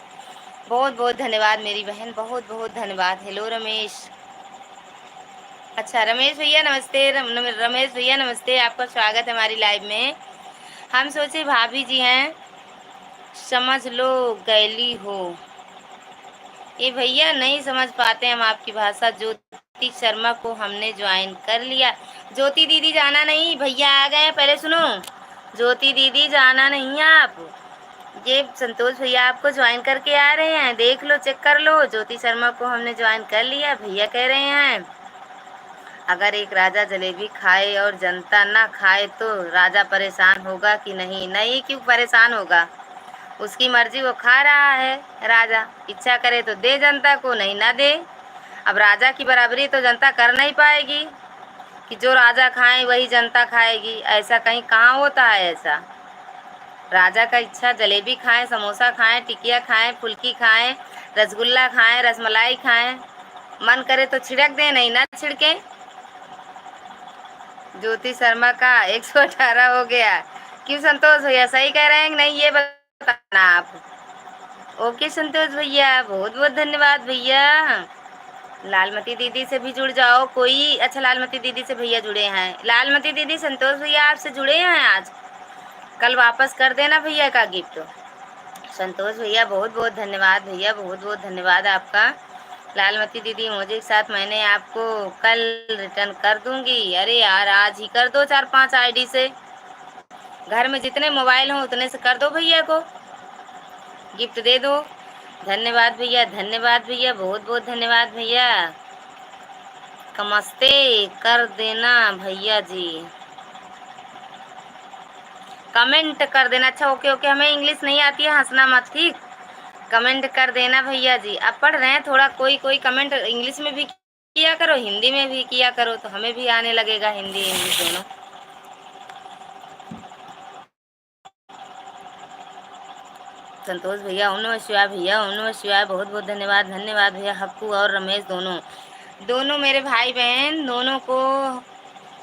बहुत बहुत धन्यवाद मेरी बहन, बहुत बहुत धन्यवाद। हेलो रमेश। अच्छा रमेश भैया नमस्ते। रमेश भैया नमस्ते, आपका स्वागत है हमारी लाइव में। हम सोचे भाभी जी हैं, समझ लो गैली हो। ये भैया नहीं समझ पाते हम आपकी भाषा। ज्योति शर्मा को हमने ज्वाइन कर लिया। ज्योति दीदी जाना नहीं, भैया आ गए। पहले सुनो, ज्योति दीदी जाना नहीं है आप। ये संतोष भैया आपको ज्वाइन करके आ रहे हैं, देख लो, चेक कर लो। ज्योति शर्मा को हमने ज्वाइन कर लिया, भैया कह रहे हैं। अगर एक राजा जलेबी खाए और जनता ना खाए तो राजा परेशान होगा कि नहीं? नहीं, क्यों परेशान होगा? उसकी मर्जी, वो खा रहा है। राजा इच्छा करे तो दे जनता को, नहीं ना दे। अब राजा की बराबरी तो जनता कर नहीं पाएगी कि जो राजा खाए वही जनता खाएगी। ऐसा कहीं कहाँ होता है ऐसा? राजा का इच्छा जलेबी खाएं, समोसा खाएं, टिकिया खाएं, फुल्की खाएं, रसगुल्ला खाएं, रसमलाई खाएं। मन करे तो छिड़क दे, नहीं ना छिड़के। ज्योति शर्मा का 118 हो गया। क्यों संतोष भैया, सही कह रहे हैं कि नहीं, ये बताना आप। ओके संतोष भैया, बहुत बहुत धन्यवाद भैया। लालमती दीदी से भी जुड़ जाओ कोई। अच्छा, लालमती दीदी से भैया जुड़े हैं। लालमती दीदी, संतोष भैया आपसे जुड़े हैं आज। कल वापस कर देना भैया का गिफ्ट। संतोष भैया बहुत बहुत धन्यवाद भैया, बहुत बहुत धन्यवाद आपका। लालमती दीदी, मुझे के साथ मैंने आपको कल रिटर्न कर दूंगी। अरे यार, आज ही कर दो 4-5 आईडी से। घर में जितने मोबाइल हों उतने से कर दो भैया को, गिफ्ट दे दो। धन्यवाद भैया, धन्यवाद भैया, बहुत बहुत धन्यवाद भैया। नमस्ते कर देना भैया जी, कमेंट कर देना। अच्छा ओके ओके, हमें इंग्लिश नहीं आती है, हंसना मत, ठीक? कमेंट कर देना भैया जी। अब पढ़ रहे हैं थोड़ा, कोई कोई कमेंट इंग्लिश में भी किया करो, हिंदी में भी किया करो, तो हमें भी आने लगेगा हिंदी इंग्लिश दोनों। संतोष भैया ओम नमः शिवाय, भैया ओम नमः शिवाय, बहुत बहुत धन्यवाद, धन्यवाद भैया। हक्कू और रमेश दोनों दोनों मेरे भाई बहन दोनों को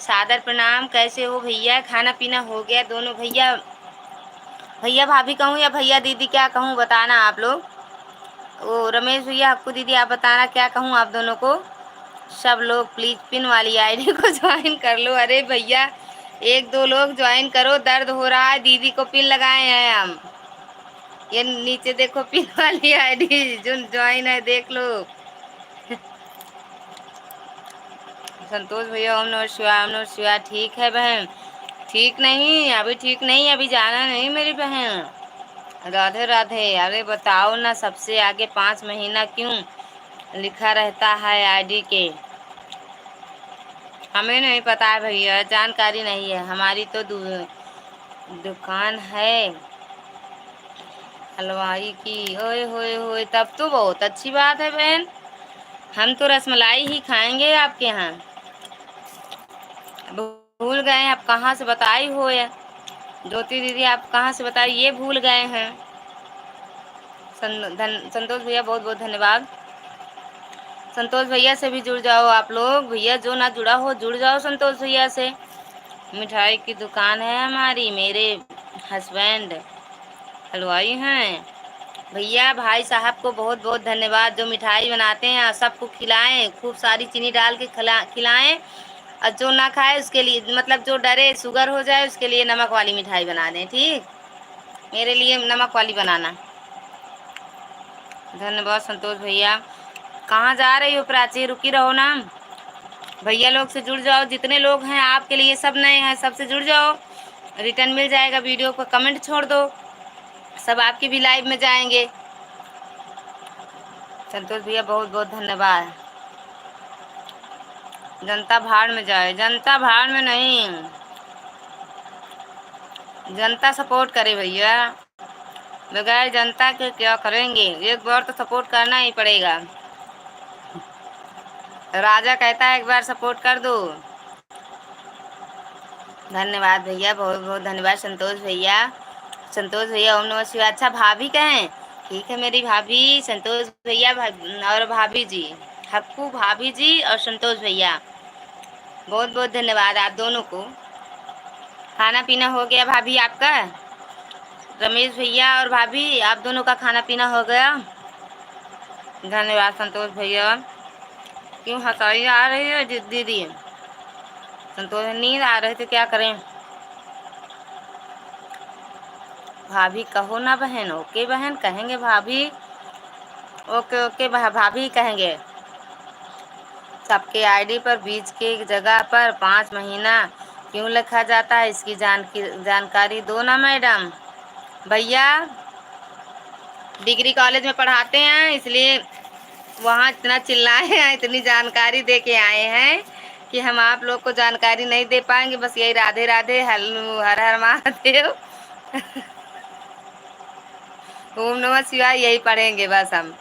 सादर प्रणाम। कैसे हो भैया? खाना पीना हो गया दोनों भैया? भैया भाभी कहूँ या भैया दीदी क्या कहूँ, बताना आप लोग। वो रमेश भैया, हक्कू दीदी, आप बताना क्या कहूँ आप दोनों को। सब लोग प्लीज पिन वाली आईडी को ज्वाइन कर लो। अरे भैया, 1-2 लोग ज्वाइन करो, दर्द हो रहा है। दीदी को पिन लगाए हैं हम। ये नीचे देखो पिन वाली आईडी, जो ज्वाइन है देख लो। संतोष भैया ओम नमः शिवाय, ओम नमः शिवाय। ठीक है बहन, ठीक नहीं अभी, ठीक नहीं अभी, जाना नहीं मेरी बहन। राधे राधे। अरे बताओ ना, सबसे आगे 5 महीना क्यों लिखा रहता है आईडी के? हमें नहीं पता है भैया, जानकारी नहीं है हमारी। तो दुकान है हलवाई की। ओए होए होए, तब तो बहुत अच्छी बात है बहन। हम तो रसमलाई ही खाएंगे आपके यहाँ। भूल गए आप कहाँ से बताई हो या ज्योति दीदी, आप कहाँ से बताई ये भूल गए हैं। संतोष भैया बहुत बहुत धन्यवाद। संतोष भैया से भी जुड़ जाओ आप लोग भैया, जो ना जुड़ा हो जुड़ जाओ संतोष भैया से। मिठाई की दुकान है हमारी, मेरे हस्बैंड हलवाई हैं। भैया भाई साहब को बहुत बहुत धन्यवाद, जो मिठाई बनाते हैं सबको खिलाएं, खूब सारी चीनी डाल के खिलाएं। और जो ना खाए उसके लिए, मतलब जो डरे शुगर हो जाए उसके लिए नमक वाली मिठाई बना दें, ठीक? मेरे लिए नमक वाली बनाना। धन्यवाद संतोष भैया। कहाँ जा रही हो प्राची, रुकी रहो ना। भैया लोग से जुड़ जाओ, जितने लोग हैं आपके लिए, सब नए हैं, सबसे जुड़ जाओ। रिटर्न मिल जाएगा, वीडियो को कमेंट छोड़ दो, सब आपकी भी लाइव में जाएंगे। संतोष भैया बहुत बहुत धन्यवाद। जनता भाड़ में जाए, जनता भाड़ में नहीं, जनता सपोर्ट करे भैया, बगैर जनता के क्या करेंगे? एक बार तो सपोर्ट करना ही पड़ेगा। राजा कहता है एक बार सपोर्ट कर दो। धन्यवाद भैया, बहुत बहुत धन्यवाद संतोष भैया। संतोष भैया ओम नमः शिवाय। अच्छा भाभी कहें, ठीक है मेरी भाभी। संतोष भैया और भाभी जी, हक्कू भाभी जी और संतोष भैया, बहुत बहुत धन्यवाद आप दोनों को। खाना पीना हो गया भाभी आपका? रमेश भैया और भाभी, आप दोनों का खाना पीना हो गया? धन्यवाद संतोष भैया। क्यों हंसाई आ रही है दीदी? संतोष, नींद आ रही थी, क्या करें? भाभी कहो ना बहन। ओके बहन कहेंगे भाभी, ओके ओके भाभी कहेंगे। सबके आईडी पर बीच के जगह पर 5 महीना क्यों लिखा जाता है, इसकी जानकारी दो ना मैडम। भैया डिग्री कॉलेज में पढ़ाते हैं, इसलिए वहाँ इतना चिल्लाए हैं, इतनी जानकारी दे के आए हैं कि हम आप लोग को जानकारी नहीं दे पाएंगे, बस यही राधे राधे, हर हर महादेव, ओम नमः शिवाय यही पढ़ेंगे बस हम।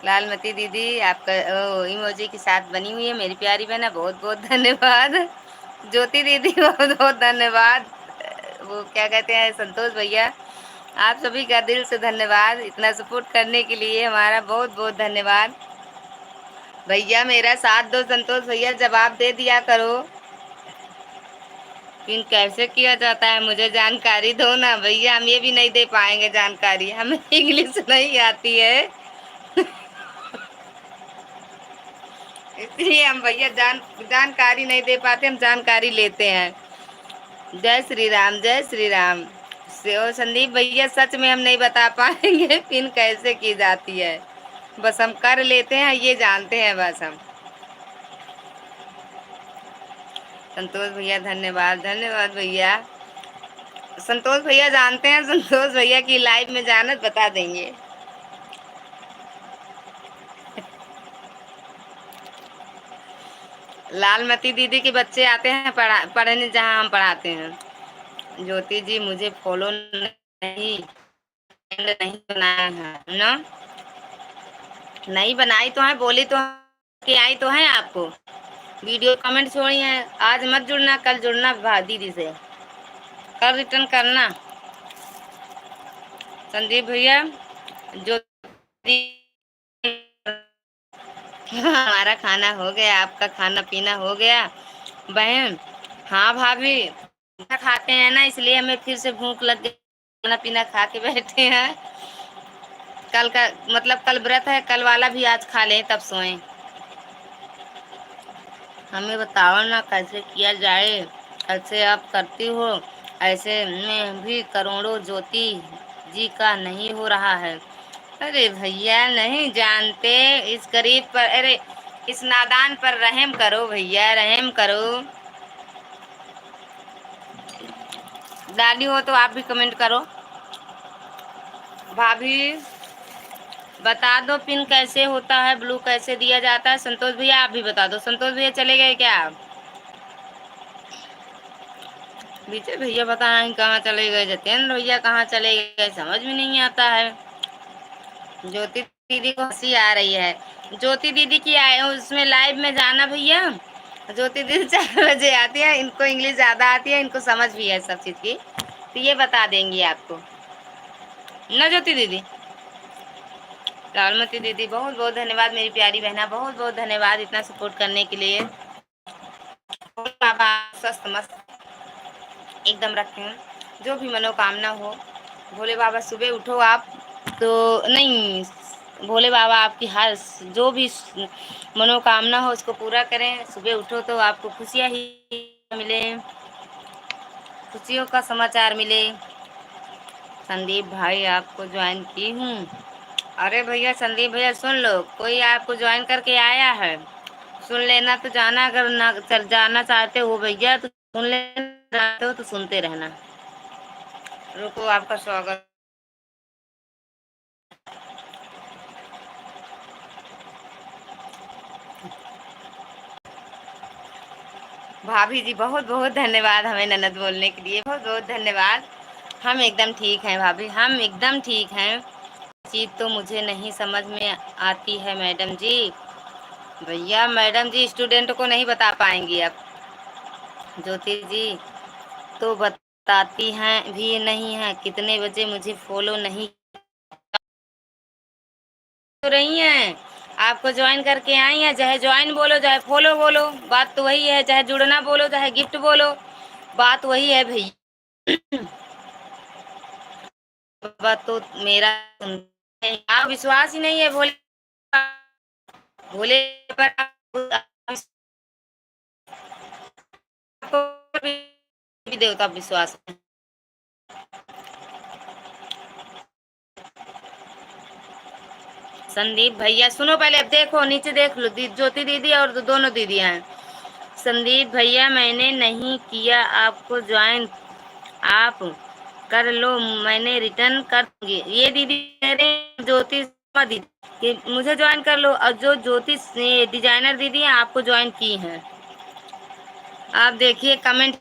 लालमती दीदी आपका इमोजी के साथ बनी हुई है मेरी प्यारी बहना, बहुत बहुत धन्यवाद। ज्योति दीदी बहुत बहुत धन्यवाद। वो क्या कहते हैं, संतोष भैया, आप सभी का दिल से धन्यवाद, इतना सपोर्ट करने के लिए हमारा बहुत बहुत धन्यवाद। भैया मेरा साथ दो, संतोष भैया जवाब दे दिया करो। पिन कैसे किया जाता है मुझे जानकारी दो ना भैया, हम ये भी नहीं दे पाएंगे जानकारी, हमें इंग्लिश नहीं आती है। इसलिए हम भैया जानकारी नहीं दे पाते, हम जानकारी लेते हैं। जय श्री राम, जय श्री राम। संदीप भैया सच में हम नहीं बता पाएंगे पिन कैसे की जाती है, बस हम कर लेते हैं, ये जानते हैं बस हम। संतोष भैया धन्यवाद, धन्यवाद भैया। संतोष भैया जानते हैं, संतोष भैया की लाइव में जाना बता देंगे। लालमती दीदी के बच्चे आते हैं पढ़ने जहाँ हम पढ़ाते हैं। ज्योति जी मुझे फॉलो नहीं बनाया है ना, नहीं बनाई तो है, बोली तो कि आई तो है आपको वीडियो, कमेंट छोड़ी है। आज मत जुड़ना, कल जुड़ना दीदी से, कल रिटर्न करना। संदीप भैया जो हमारा खाना हो गया, आपका खाना पीना हो गया बहन? हाँ भाभी, खाते हैं ना इसलिए हमें फिर से भूख लग गई, खाना पीना खा के बैठे हैं। कल का मतलब कल व्रत है, कल वाला भी आज खा लें तब सोएं। हमें बताओ ना कैसे किया जाए, कैसे आप करती हो, ऐसे में भी करोड़ों ज्योति जी का नहीं हो रहा है। अरे भैया नहीं जानते, इस गरीब पर, अरे इस नादान पर रहम करो भैया, रहम करो। डाली हो तो आप भी कमेंट करो। भाभी बता दो पिन कैसे होता है, ब्लू कैसे दिया जाता है। संतोष भैया आप भी बता दो। संतोष भैया चले गए क्या आप? विजय भैया पता नहीं कहाँ चले गए, जतेंद्र भैया कहाँ चले गए, समझ में नहीं आता है। ज्योति दीदी को हंसी आ रही है, ज्योति दीदी की आए उसमें लाइव में जाना भैया। ज्योति दीदी 4 बजे आती है, इनको इंग्लिश ज्यादा आती है, इनको समझ भी है सब चीज की, तो ये बता देंगी आपको ना ज्योति दीदी। लालमती दीदी बहुत बहुत धन्यवाद मेरी प्यारी बहना, बहुत बहुत धन्यवाद इतना सपोर्ट करने के लिए। बाबा स्वस्थ मस्त एकदम रखें, जो भी मनोकामना हो। भोले बाबा सुबह उठो आप तो नहीं, भोले बाबा आपकी हर जो भी मनोकामना हो उसको पूरा करें। सुबह उठो तो आपको खुशियाँ ही मिले, खुशियों का समाचार मिले। संदीप भाई आपको ज्वाइन की हूँ। अरे भैया संदीप भैया सुन लो, कोई आपको ज्वाइन करके आया है, सुन लेना तो जाना, अगर ना जाना चाहते हो भैया तो सुन लेना, चाहते हो तो सुनते रहना। रुको आपका स्वागत। भाभी जी बहुत बहुत धन्यवाद हमें ननद बोलने के लिए, बहुत बहुत धन्यवाद। हम एकदम ठीक हैं भाभी, हम एकदम ठीक हैं। चीज़ तो मुझे नहीं समझ में आती है मैडम जी। भैया मैडम जी स्टूडेंट को नहीं बता पाएंगी अब। ज्योति जी तो बताती हैं भी नहीं है, कितने बजे मुझे फॉलो नहीं तो रही हैं, आपको ज्वाइन करके आई हैं। चाहे ज्वाइन बोलो चाहे फॉलो बोलो, बात तो वही है। चाहे जुड़ना बोलो चाहे गिफ्ट बोलो, बात वही है भैया। बात तो मेरा आप विश्वास ही नहीं है भोले, भोले पर भी देवता विश्वास। संदीप भैया सुनो पहले, अब देखो नीचे देख लो, ज्योति दीदी और दोनों दीदियां हैं। संदीप भैया मैंने नहीं किया आपको ज्वाइन, आप कर लो, मैंने रिटर्न कर दूंगी। ये दीदी कह रहे हैं ज्योति दीदी कि मुझे ज्वाइन कर लो, और जो ज्योति डिजाइनर दीदी हैं आपको ज्वाइन की हैं। आप देखिए कमेंट,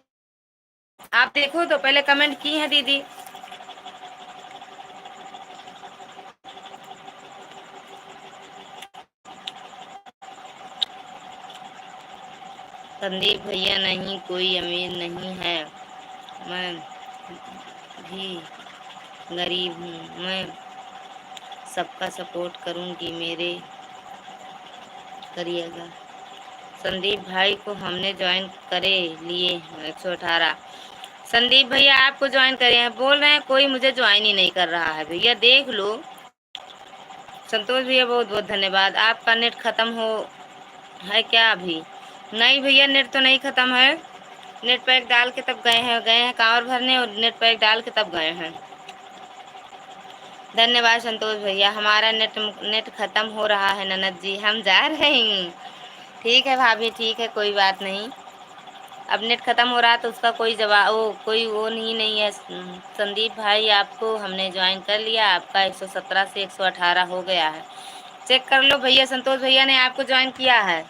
आप देखो तो पहले कमेंट की है दीदी। संदीप भैया नहीं, कोई अमीर नहीं है, मैं भी गरीब हूँ, मैं सबका सपोर्ट करूँगी, मेरे करिएगा। संदीप भाई को हमने ज्वाइन करे लिए 118। संदीप भैया आपको ज्वाइन करे हैं, बोल रहे हैं कोई मुझे ज्वाइन ही नहीं कर रहा है। भैया देख लो। संतोष भैया बहुत बहुत धन्यवाद। आपका नेट खत्म हो है क्या अभी? नहीं भैया, नेट तो नहीं खत्म है। नेट पैक डाल के तब गए हैं कांवर भरने, और नेट पैक डाल के तब गए हैं। धन्यवाद संतोष भैया। हमारा नेट नेट खत्म हो रहा है ननद जी, हम जा रहे हैं। ठीक है भाभी, ठीक है, कोई बात नहीं। अब नेट खत्म हो रहा है तो उसका कोई जवाब कोई वो नहीं है। संदीप भाई आपको हमने ज्वाइन कर लिया, आपका 117 से 118 हो गया है। चेक कर लो भैया। संतोष भैया ने आपको ज्वाइन किया है।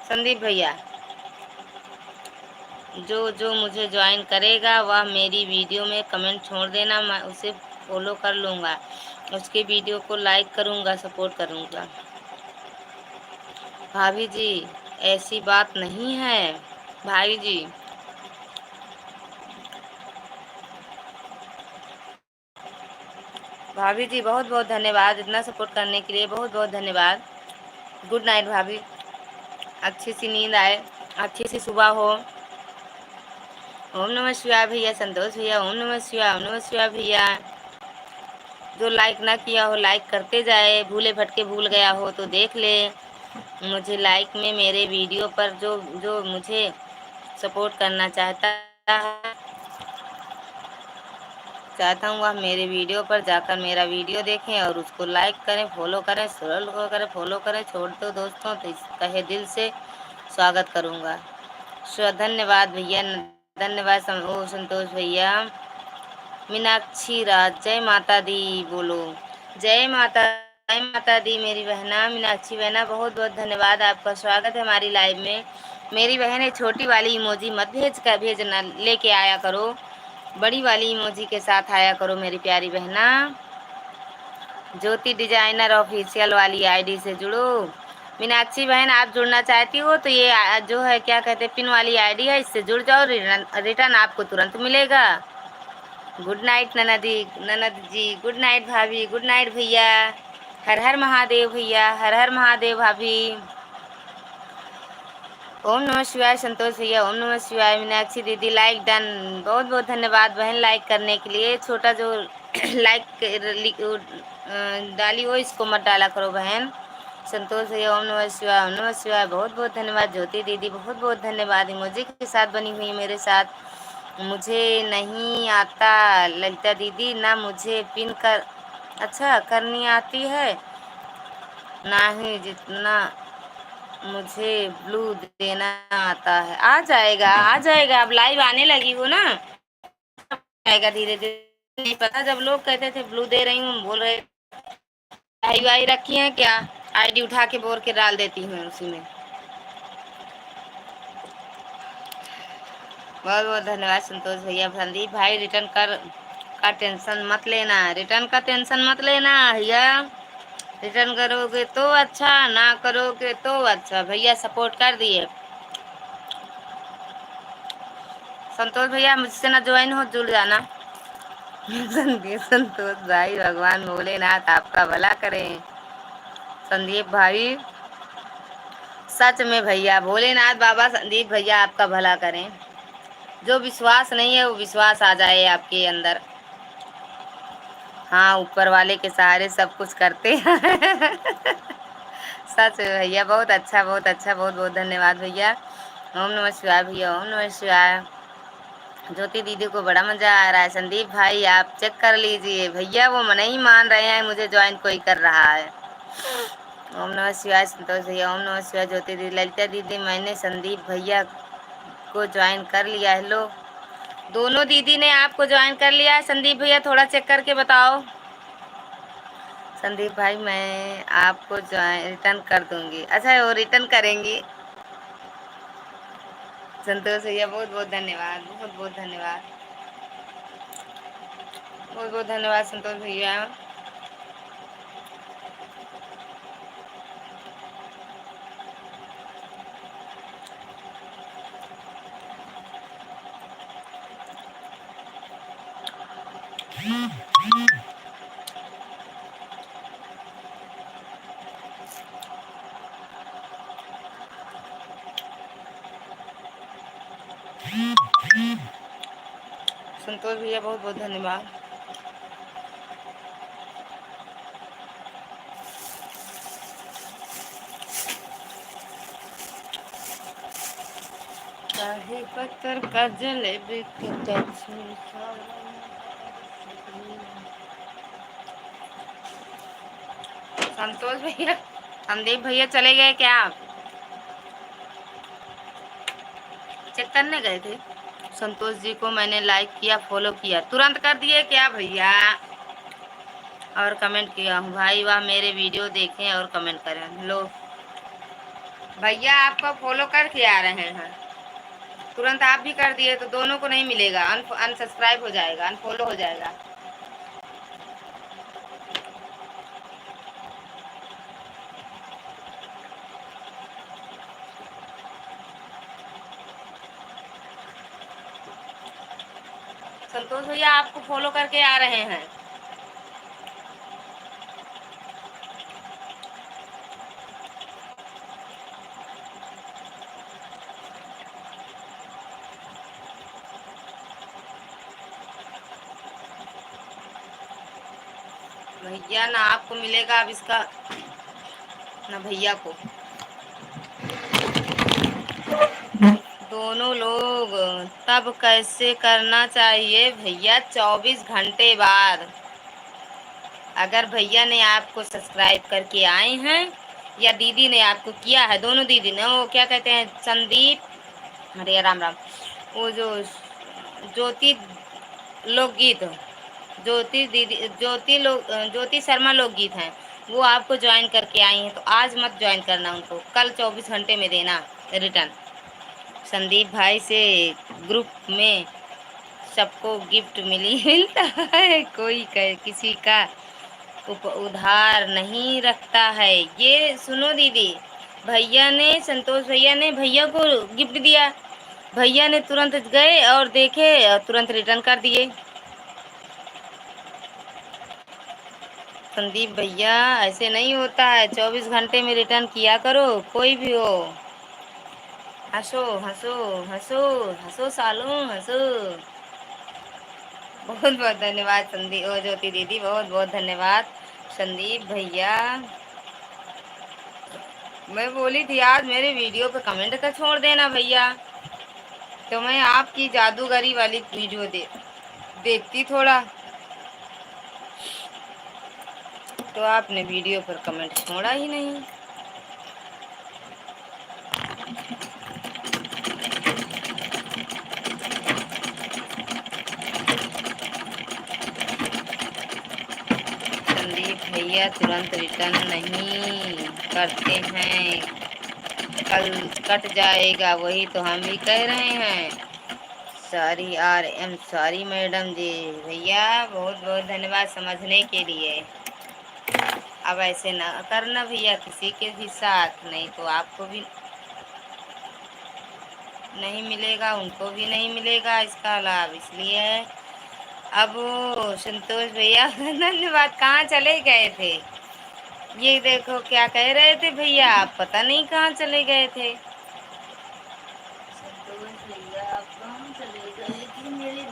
संदीप भैया, जो जो मुझे ज्वाइन करेगा वह मेरी वीडियो में कमेंट छोड़ देना, मैं उसे फॉलो कर लूँगा, उसके वीडियो को लाइक करूँगा, सपोर्ट करूँगा। भाभी जी ऐसी बात नहीं है। भाई जी, भाभी जी बहुत बहुत धन्यवाद, इतना सपोर्ट करने के लिए बहुत बहुत धन्यवाद। गुड नाइट भाभी, अच्छी सी नींद आए, अच्छी सी सुबह हो। ओम नमः शिवाय भैया। संतोष भैया ओम नमः शिवाय, ओम नमः शिवाय भैया। जो लाइक ना किया हो लाइक करते जाए, भूले भटके भूल गया हो तो देख ले। मुझे लाइक में मेरे वीडियो पर जो जो मुझे सपोर्ट करना चाहता हूँ वह मेरे वीडियो पर जाकर मेरा वीडियो देखें और उसको लाइक करें, फॉलो करें, सरल करें, फॉलो करें। छोड़ दो दोस्तों तो कहे दिल से स्वागत करूँगा। धन्यवाद भैया, धन्यवाद संतोष भैया। मीनाक्षी राज, जय माता दी बोलो। जय माता दी मेरी बहना मीनाक्षी बहना, बहुत बहुत धन्यवाद। आपका स्वागत है हमारी लाइव में। मेरी बहन है, छोटी वाली इमोजी मत भेजना, लेके आया करो, बड़ी वाली इमोजी के साथ आया करो मेरी प्यारी बहना। ज्योति डिजाइनर ऑफिशियल वाली आईडी से जुड़ो। मीनाक्षी बहन आप जुड़ना चाहती हो तो ये जो है क्या कहते हैं पिन वाली आईडी है, इससे जुड़ जाओ, रिटर्न आपको तुरंत मिलेगा। गुड नाइट ननद जी, गुड नाइट भाभी, गुड नाइट भैया। हर हर महादेव भैया, हर हर महादेव भाभी। ओम नमः शिवाय संतोष भैया, ओम नमः शिवाय। मीनाक्षी दीदी लाइक डन, बहुत बहुत धन्यवाद बहन लाइक करने के लिए। छोटा जो लाइक डाली हो इसको मत डाला करो बहन। संतोष भैया ओम नमः शिवाय, ओम नमः शिवाय, बहुत बहुत धन्यवाद। ज्योति दीदी बहुत बहुत धन्यवाद, इमोजी के साथ बनी हुई मेरे साथ। मुझे नहीं आता ललिता दीदी, ना मुझे पिन कर अच्छा करनी आती है, ना ही जितना मुझे ब्लू देना आता है। आ जाएगा आ जाएगा, अब लाइव आने लगी हो ना, आएगा धीरे धीरे। नहीं पता, जब लोग कहते थे ब्लू दे रही हूँ, बोल रहे आई वाई रखी है क्या, आईडी उठा के बोर के डाल देती हूँ उसी में। बहुत बहुत धन्यवाद संतोष भैया। संदीप भाई रिटर्न कर का टेंशन मत लेना, रिटर्न का टेंशन मत लेना भैया। रिटर्न करोगे तो अच्छा, ना करोगे तो अच्छा। भैया सपोर्ट कर दिए। संतोष भैया मुझसे ना ज्वाइन हो, जुड़ जाना। संदीप संतोष भाई भगवान भोलेनाथ आपका भला करें। संदीप भाई सच में भैया भोलेनाथ बाबा संदीप भैया आपका भला करें। जो विश्वास नहीं है वो विश्वास आ जाए आपके अंदर। हाँ, ऊपर वाले के सहारे सब कुछ करते हैं। सच में भैया, बहुत अच्छा बहुत अच्छा, बहुत बहुत धन्यवाद भैया। ओम नमः शिवाय भैया, ओम नमः शिवाय। ज्योति दीदी को बड़ा मजा आ रहा है। संदीप भाई आप चेक कर लीजिए भैया, वो नहीं मान रहे हैं मुझे ज्वाइन कोई कर रहा है। ओम नमः शिवाय संतोष भैया, ओम नमः शिवाय। ज्योति दीदी, ललिता दीदी मैंने संदीप भैया को ज्वाइन कर लिया। हेलो, दोनों दीदी ने आपको ज्वाइन कर लिया है। संदीप भैया थोड़ा चेक करके बताओ। संदीप भाई मैं आपको ज्वाइन रिटर्न कर दूंगी। अच्छा वो रिटर्न करेंगी। संतोष भैया बहुत बहुत धन्यवाद, बहुत बहुत धन्यवाद, बहुत बहुत धन्यवाद संतोष भैया। संतोष भैया बहुत बहुत धन्यवाद। काहे पत्थर का जलेबी के कच्ची संतोष भैया, संदीप भैया चले गए क्या? आप चेक करने गए थे? संतोष जी को मैंने लाइक किया, फॉलो किया, तुरंत कर दिए क्या भैया? और कमेंट किया हूँ, भाई वाह मेरे वीडियो देखें और कमेंट करें। लो भैया आपको फॉलो करके आ रहे हैं, तुरंत आप भी कर दिए तो दोनों को नहीं मिलेगा, अनसब्सक्राइब हो जाएगा, अनफॉलो हो जाएगा। संतोष भैया आपको फॉलो करके आ रहे हैं। भैया ना आपको मिलेगा अब इसका, ना भैया को, दोनों लोग। तब कैसे करना चाहिए भैया? 24 घंटे बाद अगर भैया ने आपको सब्सक्राइब करके आए हैं या दीदी ने आपको किया है, दोनों दीदी ने, वो क्या कहते हैं, संदीप, अरे राम राम, वो जो ज्योति लोकगीत, ज्योति दीदी, ज्योति शर्मा लोकगीत हैं, वो आपको ज्वाइन करके आई हैं, तो आज मत ज्वाइन करना उनको, कल 24 घंटे में देना रिटर्न। संदीप भाई से ग्रुप में सबको गिफ्ट मिलता है, कोई किसी का उधार नहीं रखता है। ये सुनो दीदी, भैया ने, संतोष भैया ने भैया को गिफ्ट दिया, भैया ने तुरंत गए और देखे और तुरंत रिटर्न कर दिए। संदीप भैया ऐसे नहीं होता है, 24 घंटे में रिटर्न किया करो, कोई भी हो। हंसो हंसो हंसो हंसो सालों हंसो। बहुत बहुत धन्यवाद संदीप, ओ ज्योति दीदी, बहुत बहुत धन्यवाद। संदीप भैया, मैं बोली थी आज मेरे वीडियो पे कमेंट कर छोड़ देना भैया, तो मैं आपकी जादूगरी वाली वीडियो देखती थोड़ा, तो आपने वीडियो पर कमेंट छोड़ा ही नहीं। संदीप भैया तुरंत रिटर्न नहीं करते हैं, कल कट जाएगा, वही तो हम भी कह रहे हैं। सॉरी RM, सॉरी मैडम जी। भैया बहुत बहुत धन्यवाद समझने के लिए। अब ऐसे ना करना भैया किसी के भी साथ, नहीं तो आपको भी नहीं मिलेगा, उनको भी नहीं मिलेगा इसका लाभ, इसलिए अब संतोष भैया धन्यवाद। कहाँ चले गए थे? ये देखो क्या कह रहे थे भैया, आप पता नहीं कहाँ चले गए थे। संतोष भैया आप कहाँ चले गए थे मेरे?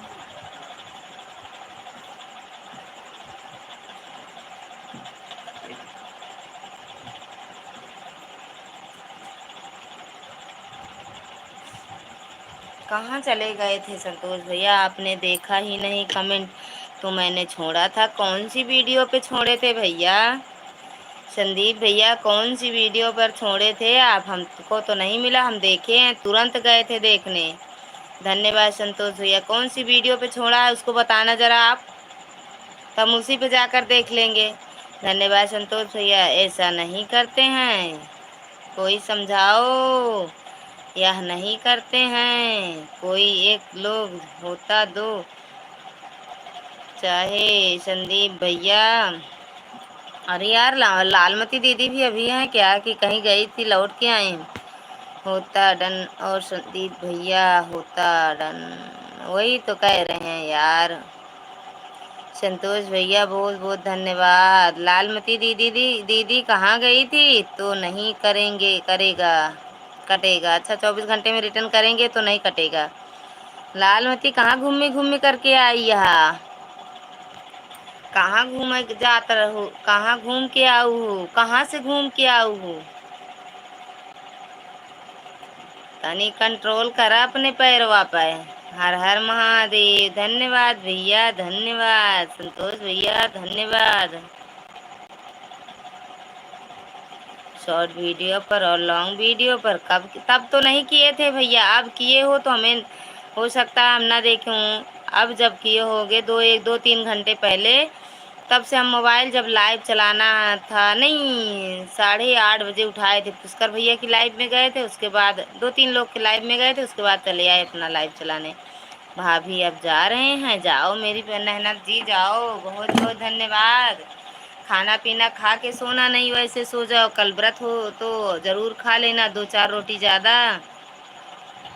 कहाँ चले गए थे संतोष भैया? आपने देखा ही नहीं कमेंट तो मैंने छोड़ा था। कौन सी वीडियो पे छोड़े थे भैया? संदीप भैया कौन सी वीडियो पर छोड़े थे आप? हमको तो नहीं मिला, हम देखे हैं, तुरंत गए थे देखने। धन्यवाद संतोष भैया। कौन सी वीडियो पे छोड़ा है उसको बताना ज़रा आप, तो हम उसी पे जाकर देख लेंगे। धन्यवाद संतोष भैया। ऐसा नहीं करते हैं, कोई समझाओ। यह नहीं करते हैं। कोई एक लोग होता दो, चाहे संदीप भैया। अरे यार लालमती दीदी भी अभी हैं क्या, कि कहीं गई थी लौट के आई? होता डन और संदीप भैया होता डन। वही तो कह रहे हैं यार। संतोष भैया बहुत बहुत धन्यवाद। लालमती दीदी कहाँ गई थी? तो नहीं करेंगे, करेगा कटेगा। अच्छा 24 घंटे में रिटर्न करेंगे तो नहीं कटेगा। लालमती कहाँ घूमे घूमे करके आई यहाँ? कहाँ घूम जात रहो? कहाँ घूम के आऊ हो? कहाँ से घूम के आऊ हो? तनी कंट्रोल करा अपने पैरवा पे। हर हर महादेव। धन्यवाद भैया, धन्यवाद संतोष भैया, धन्यवाद। शॉर्ट वीडियो पर और लॉन्ग वीडियो पर कब? तब तो नहीं किए थे भैया, अब किए हो तो हमें हो सकता है हम ना देखे हों। अब जब किए होगे 2-3 घंटे पहले, तब से हम मोबाइल जब लाइव चलाना था, नहीं 8:30 बजे उठाए थे। पुष्कर भैया की लाइव में गए थे, उसके बाद 2-3 लोग के लाइव में गए थे, उसके बाद चले आए अपना लाइव चलाने। भाभी अब जा रहे हैं? जाओ मेरी मेहनत जी, जाओ। बहुत बहुत धन्यवाद। खाना पीना खा के सोना, नहीं वैसे सो जाओ। कल व्रत हो तो जरूर खा लेना 2-4 रोटी ज़्यादा।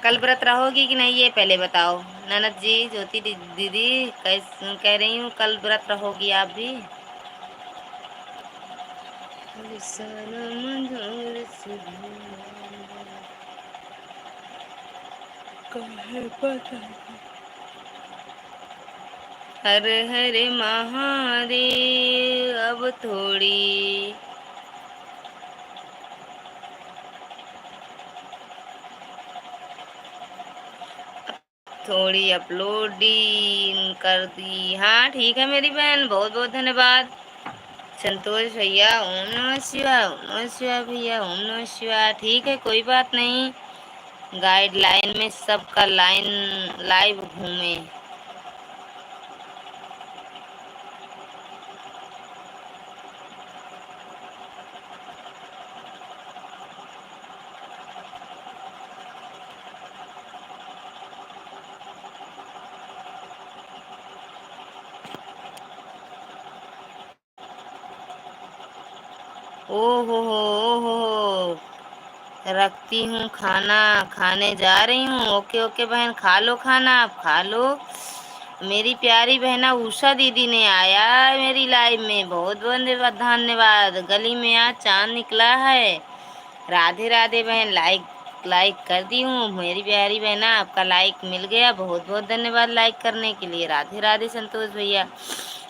कल व्रत रहोगी कि नहीं ये पहले बताओ। ननद जी, ज्योति दीदी कैसे कह रही हूँ, कल व्रत रहोगी आप भी? हर हर महादेव। अब थोड़ी अपलोडिंग कर दी। हाँ ठीक है मेरी बहन, बहुत बहुत धन्यवाद। संतोष भैया ओम नमः शिवाय, ओम नमः शिवाय भैया, ओम नमः शिवाय। ठीक है कोई बात नहीं। गाइडलाइन में सबका लाइन लाइव घूमे। ओ हो, रखती हूँ खाना, खाने जा रही हूँ। ओके ओके बहन, खा लो खाना, आप खा लो। मेरी प्यारी बहना उषा दीदी ने आया मेरी लाइव में, बहुत बहुत धन्यवाद। गली में आज चांद निकला है। राधे राधे बहन, लाइक लाइक कर दी हूँ मेरी प्यारी बहना, आपका लाइक मिल गया। बहुत बहुत धन्यवाद लाइक करने के लिए। राधे राधे संतोष भैया,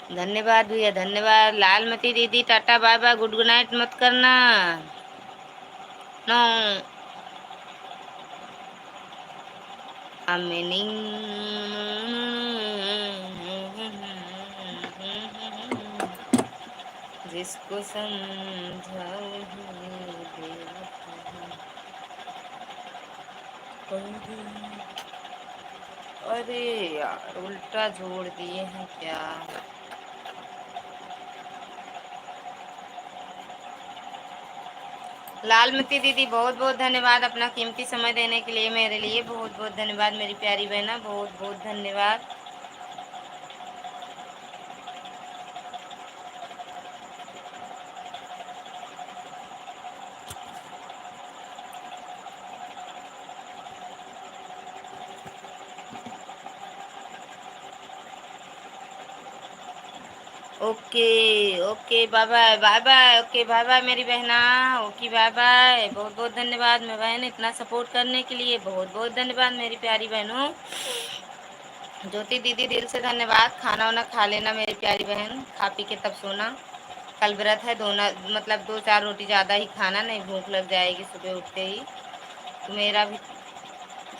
धन्यवाद भैया, धन्यवाद। लालमती दीदी tata bye bye, good night मत करना। No meaning. जिसको समझाओ अरे यार उल्टा जोड़ दिए हैं क्या? लालमती दीदी बहुत बहुत धन्यवाद अपना कीमती समय देने के लिए मेरे लिए। बहुत बहुत धन्यवाद मेरी प्यारी बहना, बहुत बहुत धन्यवाद। Okay okay bye bye, bye bye, okay bye bye मेरी बहना, ओके बाय बाय। बहुत बहुत धन्यवाद मेरी बहन इतना सपोर्ट करने के लिए। बहुत बहुत धन्यवाद मेरी प्यारी बहनों। ज्योति दीदी दिल से धन्यवाद। खाना वाना खा लेना मेरी प्यारी बहन, खा पी के तब सोना। कल व्रत है, दोनों मतलब 2-4 रोटी ज़्यादा ही खाना, नहीं भूख लग जाएगी सुबह उठते ही। तो मेरा भी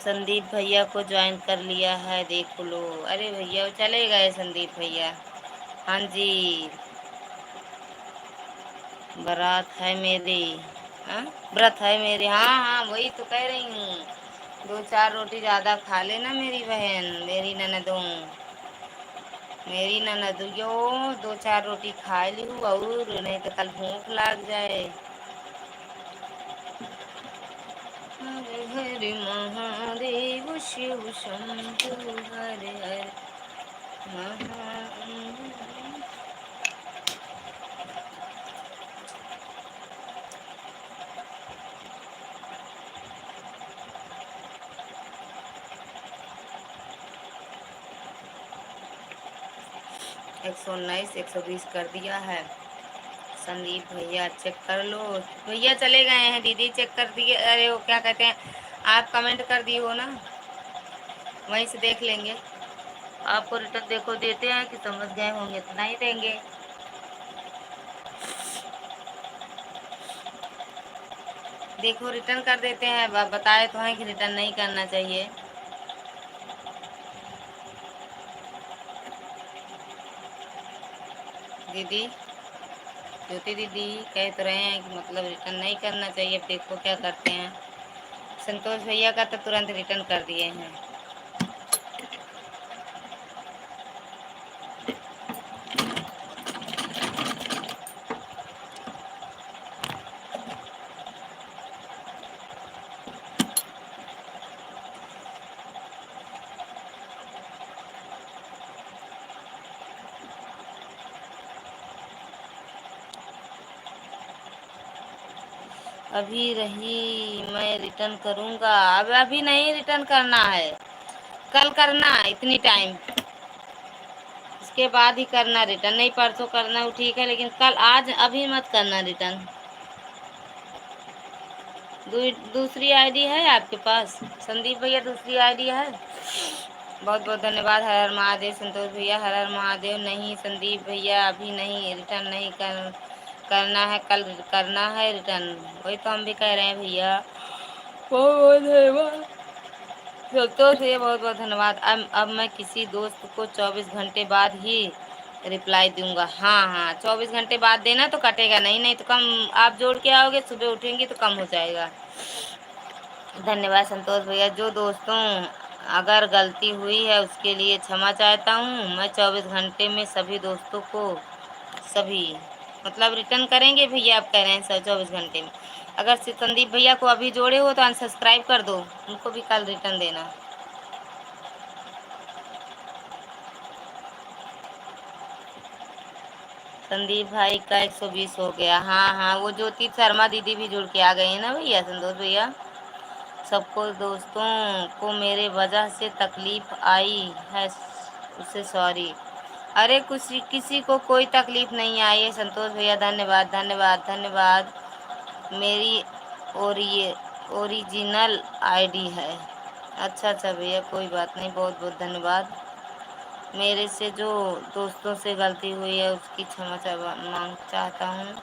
संदीप भैया को ज्वाइन कर लिया है, देख लो। अरे भैया वो चले गए संदीप भैया। हाँ जी, बारात है मेरी। हाँ व्रत है मेरी, हाँ हाँ वही तो कह रही हूँ। 2-4 रोटी ज़्यादा खा लेना मेरी बहन, मेरी ननदों, मेरी ननदियो। 2-4 रोटी खा ली हूँ और नहीं तो कल भूख लग जाए। हर महादेव शिव शंभु हर हर महादेव। एक 119 120 कर दिया है। संदीप भैया चेक कर लो। भैया चले गए हैं, दीदी चेक कर दिए। अरे वो क्या कहते हैं, आप कमेंट कर दिए हो ना, वहीं से देख लेंगे। आपको रिटर्न देखो देते हैं कि समझ गए होंगे तो नहीं देंगे। देखो रिटर्न कर देते हैं, बताए तो हैं कि रिटर्न नहीं करना चाहिए। दीदी ज्योति दीदी कह तो रहे हैं कि मतलब रिटर्न नहीं करना चाहिए। अब देखो क्या करते हैं। संतोष भैया का तो तुरंत रिटर्न कर दिए हैं। अभी रही मैं रिटर्न करूँगा। अब अभी नहीं रिटर्न करना है, कल करना है इतनी टाइम, इसके बाद ही करना रिटर्न। नहीं परसों करना हो ठीक है, लेकिन कल आज अभी मत करना रिटर्न। दूसरी आईडी है आपके पास संदीप भैया? दूसरी आईडी है? बहुत बहुत धन्यवाद। हर हर महादेव संतोष भैया, हर हर महादेव। नहीं संदीप भैया अभी नहीं, रिटर्न नहीं करना है, कल करना है रिटर्न। वही तो हम भी कह रहे हैं भैया। बहुत बहुत धन्यवाद संतोष भैया, बहुत बहुत धन्यवाद। अब मैं किसी दोस्त को 24 घंटे बाद ही रिप्लाई दूंगा। हाँ हाँ 24 घंटे बाद देना तो कटेगा नहीं, नहीं तो कम आप जोड़ के आओगे, सुबह उठेंगी तो कम हो जाएगा। धन्यवाद संतोष भैया। जो दोस्तों अगर गलती हुई है उसके लिए क्षमा चाहता हूँ। मैं 24 घंटे में सभी दोस्तों को सभी मतलब रिटर्न करेंगे भैया। आप कह रहे हैं सर 24 घंटे में। अगर संदीप भैया को अभी जोड़े हो तो अनसब्सक्राइब कर दो, उनको भी कल रिटर्न देना। संदीप भाई का 120 हो गया। हाँ हाँ वो ज्योति शर्मा दीदी भी जुड़ के आ गई है ना भैया। संतोष भैया सबको दोस्तों को मेरे वजह से तकलीफ आई है उससे सॉरी। अरे कुछ किसी को कोई तकलीफ नहीं आई है संतोष भैया। धन्यवाद धन्यवाद धन्यवाद। मेरी और ये ओरिजिनल आईडी है। अच्छा अच्छा भैया कोई बात नहीं, बहुत बहुत धन्यवाद। मेरे से जो दोस्तों से गलती हुई है उसकी क्षमा मांग चाहता हूँ।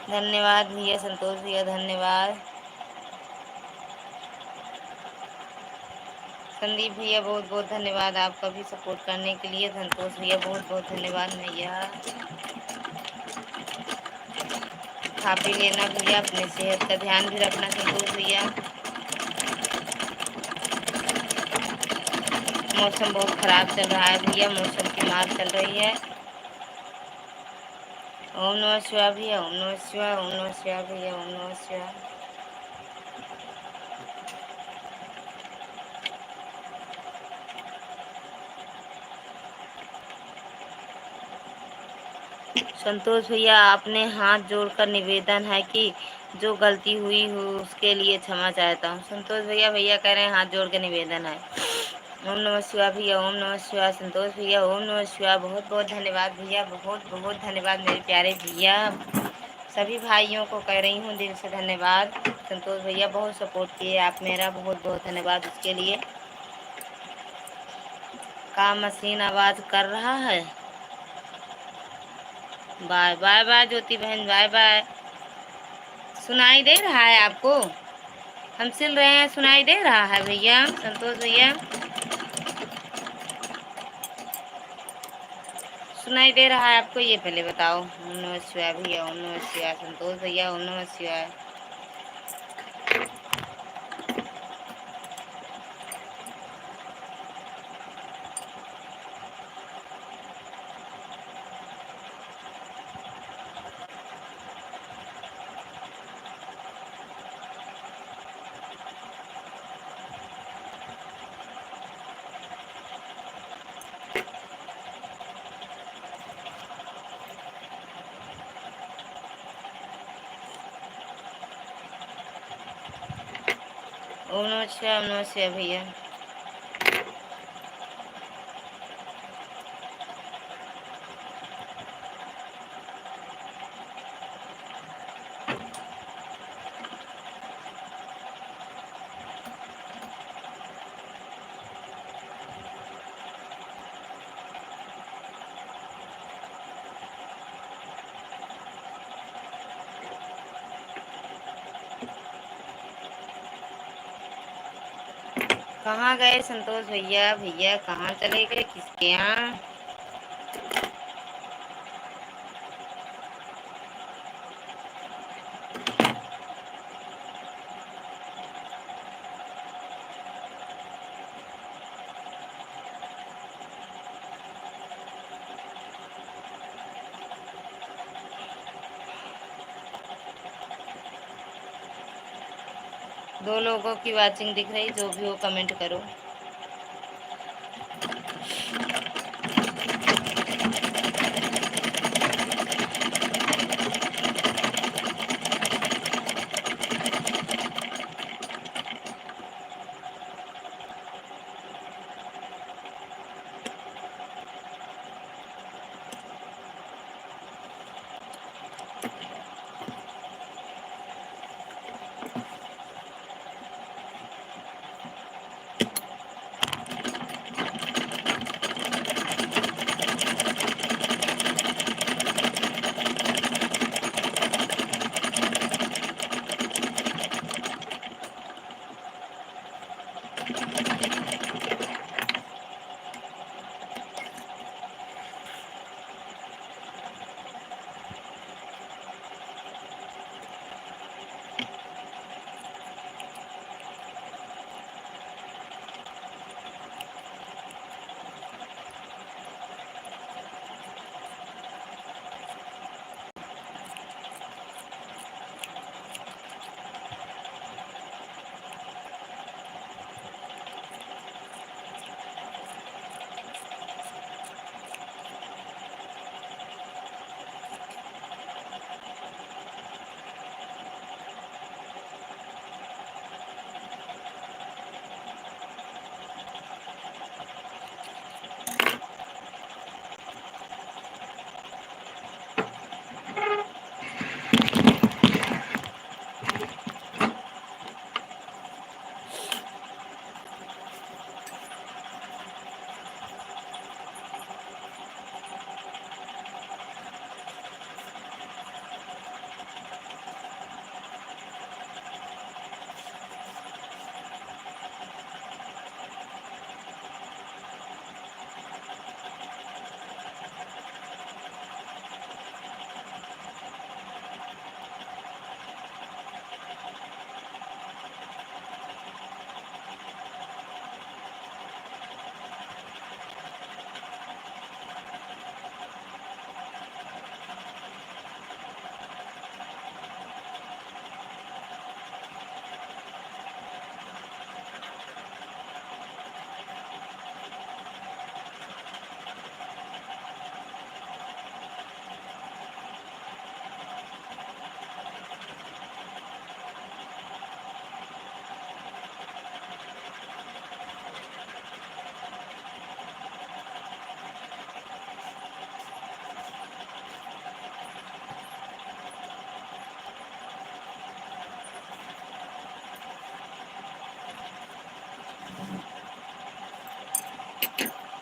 धन्यवाद भैया संतोष भैया, धन्यवाद। संदीप भैया बहुत बहुत धन्यवाद आपका भी सपोर्ट करने के लिए। संतोष भैया बहुत बहुत धन्यवाद भैया। खा पी लेना भैया, अपने सेहत का ध्यान भी रखना संतोष भैया। मौसम बहुत ख़राब चल रहा है भैया, मौसम की मार चल रही है। ओम नमः शिवाय भैया, ओम नमः शिवाय, ओम नमः शिवाय भैया, ओम नमः शिवाय। संतोष भैया आपने हाथ जोड़कर निवेदन है कि जो गलती हुई हो उसके लिए क्षमा चाहता हूँ। संतोष भैया भैया कह रहे हैं हाथ जोड़ के निवेदन है। ओम नमः शिवाय भैया, ओम नमः शिवाय संतोष भैया, ओम नमः शिवाय। बहुत बहुत धन्यवाद भैया, बहुत बहुत धन्यवाद मेरे प्यारे भैया। सभी भाइयों को कह रही हूँ दिल से धन्यवाद। संतोष भैया बहुत सपोर्ट किए आप मेरा, बहुत बहुत धन्यवाद उसके लिए। काम मशीन आवाज़ कर रहा है। बाय बाय बाय ज्योति बहन, बाय बाय। सुनाई दे रहा है आपको? हम सिल रहे हैं, सुनाई दे रहा है भैया संतोष भैया? सुनाई दे रहा है आपको? ये पहले बताओ। ओम नमः शिवाय भैया, ओम नमः शिवाय संतोष भैया, ओम नमः शिवाय। ओम नमः शिवाय, ओम नमः शिवाय भैया। कहाँ गए संतोष भैया? भैया कहाँ चले गए, किसके यहाँ? दो लोगों की वाचिंग दिख रही, जो भी हो कमेंट करो।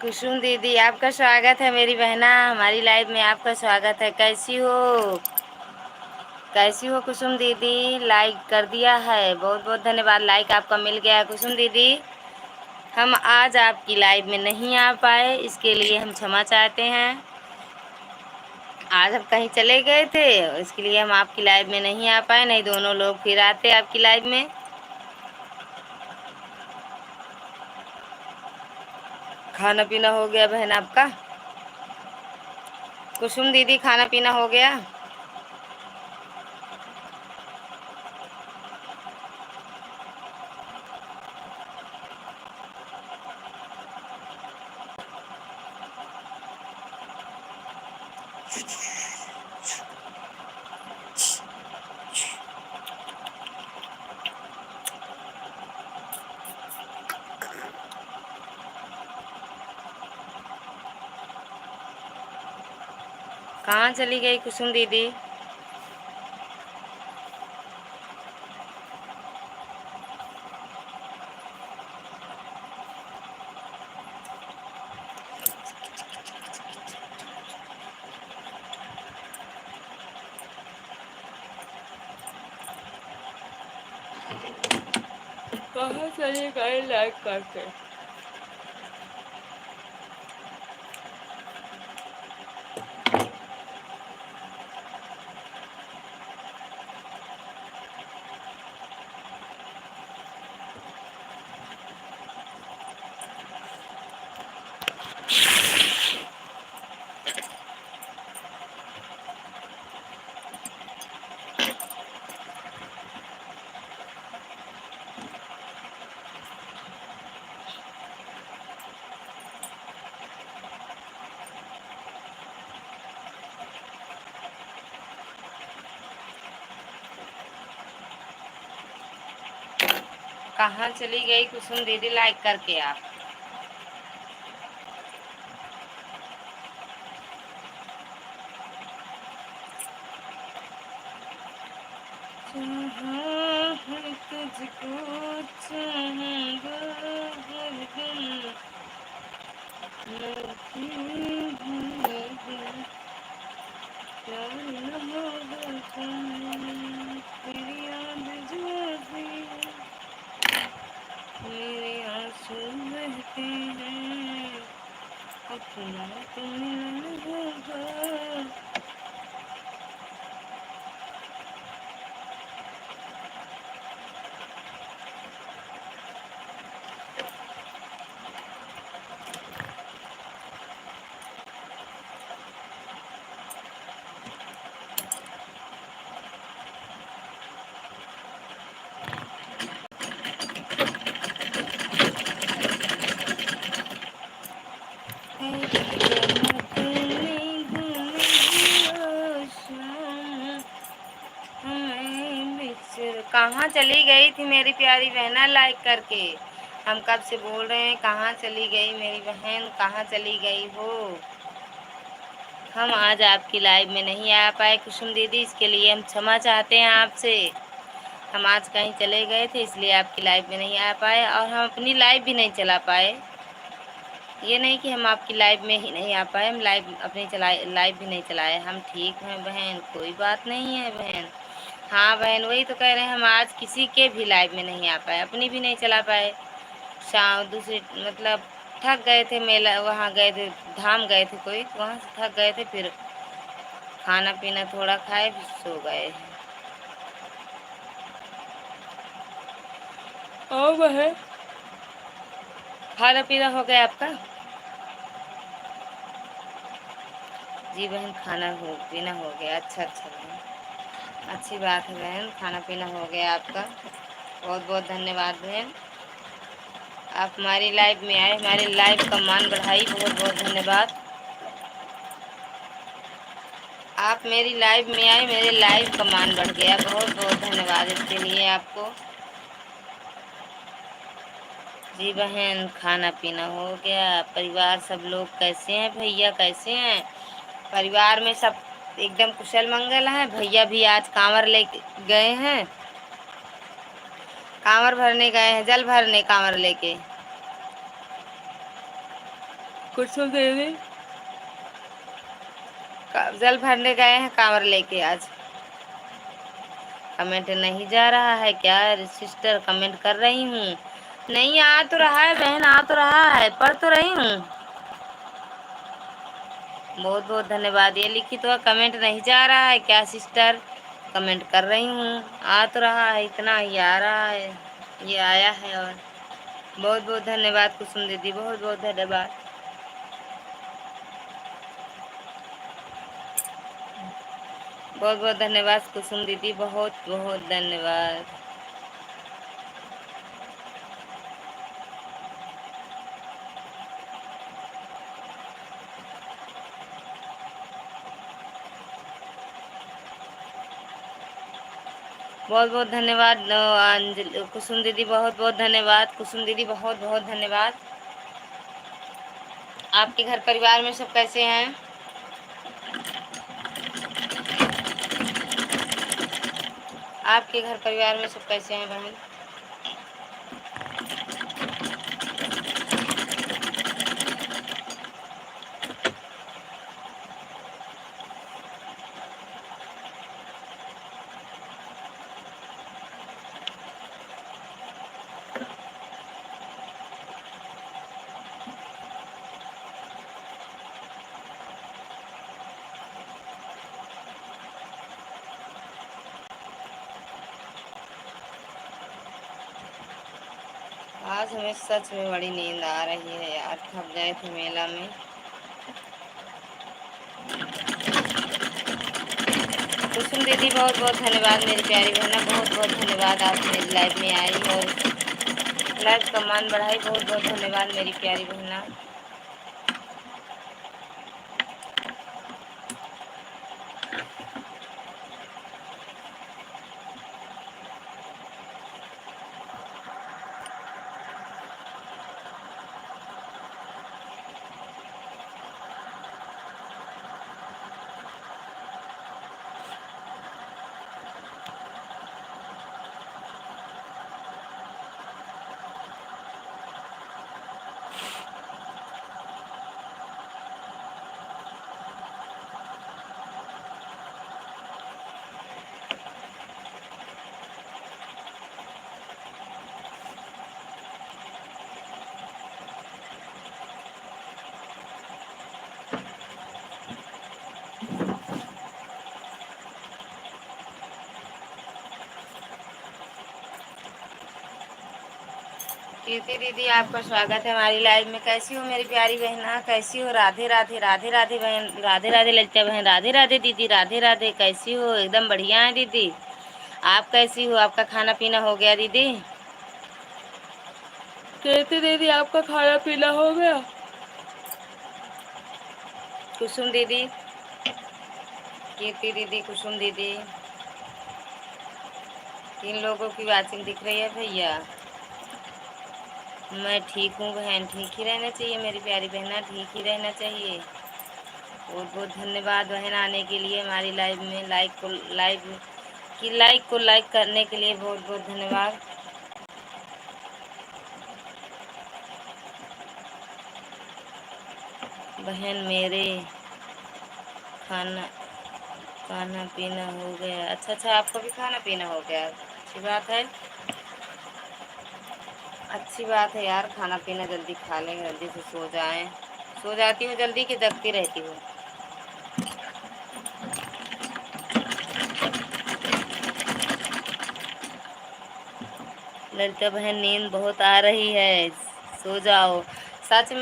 कुसुम दीदी आपका स्वागत है, मेरी बहना हमारी लाइव में आपका स्वागत है। कैसी हो, कैसी हो कुसुम दीदी? लाइक कर दिया है, बहुत बहुत धन्यवाद। लाइक आपका मिल गया है कुसुम दीदी। हम आज आपकी लाइव में नहीं आ पाए, इसके लिए हम क्षमा चाहते हैं। आज हम कहीं चले गए थे, इसके लिए हम आपकी लाइव में नहीं आ पाए, नहीं दोनों लोग फिर आते आपकी लाइव में। खाना पीना हो गया बहन आपका? कुसुम दीदी खाना पीना हो गया? कहाँ चली गई कुसुम दीदी? कहाँ चली गई लाइक करके? कहाँ चली गई कुसुम दीदी लाइक करके आप? तुझको चाहूंगा हरदम, प्यार न होगा तेरी याद जो भी मेरे आंसू बहते हैं, अपना तो मिलन होगा। कहाँ चली गई थी मेरी प्यारी बहना लाइक करके? हम कब से बोल रहे हैं कहाँ चली गई मेरी बहन, कहाँ चली गई हो? हम आज आपकी लाइव में नहीं आ पाए कुसुम दीदी, इसके लिए हम क्षमा चाहते हैं आपसे। हम आज कहीं चले गए थे इसलिए आपकी लाइव में नहीं आ पाए, और हम अपनी लाइव भी नहीं चला पाए। ये नहीं कि हम आपकी लाइव में ही नहीं आ पाए, हम लाइव अपनी लाइव भी नहीं चलाए। हम ठीक हैं बहन, कोई बात नहीं है बहन। हाँ बहन, वही तो कह रहे हैं, हम आज किसी के भी लाइव में नहीं आ पाए, अपनी भी नहीं चला पाए। शाम दूसरी मतलब थक गए थे, मेला वहाँ गए थे, धाम गए थे कोई, तो वहाँ से थक गए थे, फिर खाना पीना थोड़ा खाए फिर सो गए। ओ बहन, खाना पीना हो गया आपका? जी बहन, खाना पीना हो गया। अच्छा अच्छा बहन, अच्छी बात है बहन, खाना पीना हो गया आपका। बहुत बहुत धन्यवाद बहन, आप हमारी लाइव में आए, हमारी लाइव का मान बढ़ाई। बहुत बहुत धन्यवाद, आप मेरी लाइव में आए, मेरे लाइव का मान बढ़ गया। बहुत बहुत धन्यवाद इसके लिए आपको। जी बहन, खाना पीना हो गया। परिवार सब लोग कैसे हैं? भैया कैसे हैं? परिवार में सब एकदम कुशल मंगल हैं। भैया भी आज कांवर ले गए हैं, कांवर भरने गए हैं, जल भरने कांवर लेके। कुछ तो दे दे, जल भरने गए हैं कांवर लेके आज। कमेंट नहीं जा रहा है क्या सिस्टर? कमेंट कर रही हूँ, नहीं आ तो रहा है बहन, आ तो रहा है, पढ़ तो रही हूँ। बहुत बहुत धन्यवाद। ये लिखी तो कमेंट नहीं जा रहा है क्या सिस्टर? कमेंट कर रही हूँ, आ तो रहा है, इतना ही आ रहा है, ये आया है। और बहुत बहुत धन्यवाद कुसुम दीदी, बहुत बहुत धन्यवाद। बहुत बहुत धन्यवाद कुसुम दीदी, बहुत बहुत धन्यवाद। बहुत बहुत धन्यवाद कुसुम दीदी, बहुत बहुत धन्यवाद कुसुम दीदी, बहुत बहुत धन्यवाद। आपके घर परिवार में सब कैसे हैं? आपके घर परिवार में सब कैसे हैं बहन? आज हमें सच में बड़ी नींद आ रही है यार, थक गए थे मेला में। कुसुम दीदी बहुत बहुत धन्यवाद मेरी प्यारी बहना, बहुत बहुत धन्यवाद आप मेरी लाइफ में आई और लाइफ का मान बढ़ाई। बहुत बहुत धन्यवाद मेरी प्यारी बहना। कीर्ति दीदी आपका स्वागत है हमारी लाइव में। कैसी हो मेरी प्यारी बहना, कैसी हो? राधे राधे राधे राधे बहन, राधे राधे ललिता बहन, राधे राधे दीदी, राधे राधे। कैसी हो? एकदम बढ़िया है दीदी। आप कैसी हो? आपका खाना पीना हो गया दीदी? कीर्ति दीदी आपका खाना पीना हो गया? कुसुम दीदी, कीर्ति दीदी, कुसुम दीदी, तीन लोगों की वाचिंग दिख रही है भैया। मैं ठीक हूँ बहन, ठीक ही रहना चाहिए मेरी प्यारी बहना, ठीक ही रहना चाहिए। बहुत बहुत धन्यवाद बहन आने के लिए हमारी लाइव में। लाइक को लाइक करने के लिए बहुत बहुत धन्यवाद। बहन मेरे खाना खाना पीना हो गया। अच्छा अच्छा, आपको भी खाना पीना हो गया, अच्छी बात है। अच्छी बात है यार, खाना पीना जल्दी खा लें, जल्दी से सो जाएं। सो जाती हूँ जल्दी कि जगती रहती हूँ? ललिता बहन नींद बहुत आ रही है, सो जाओ। सच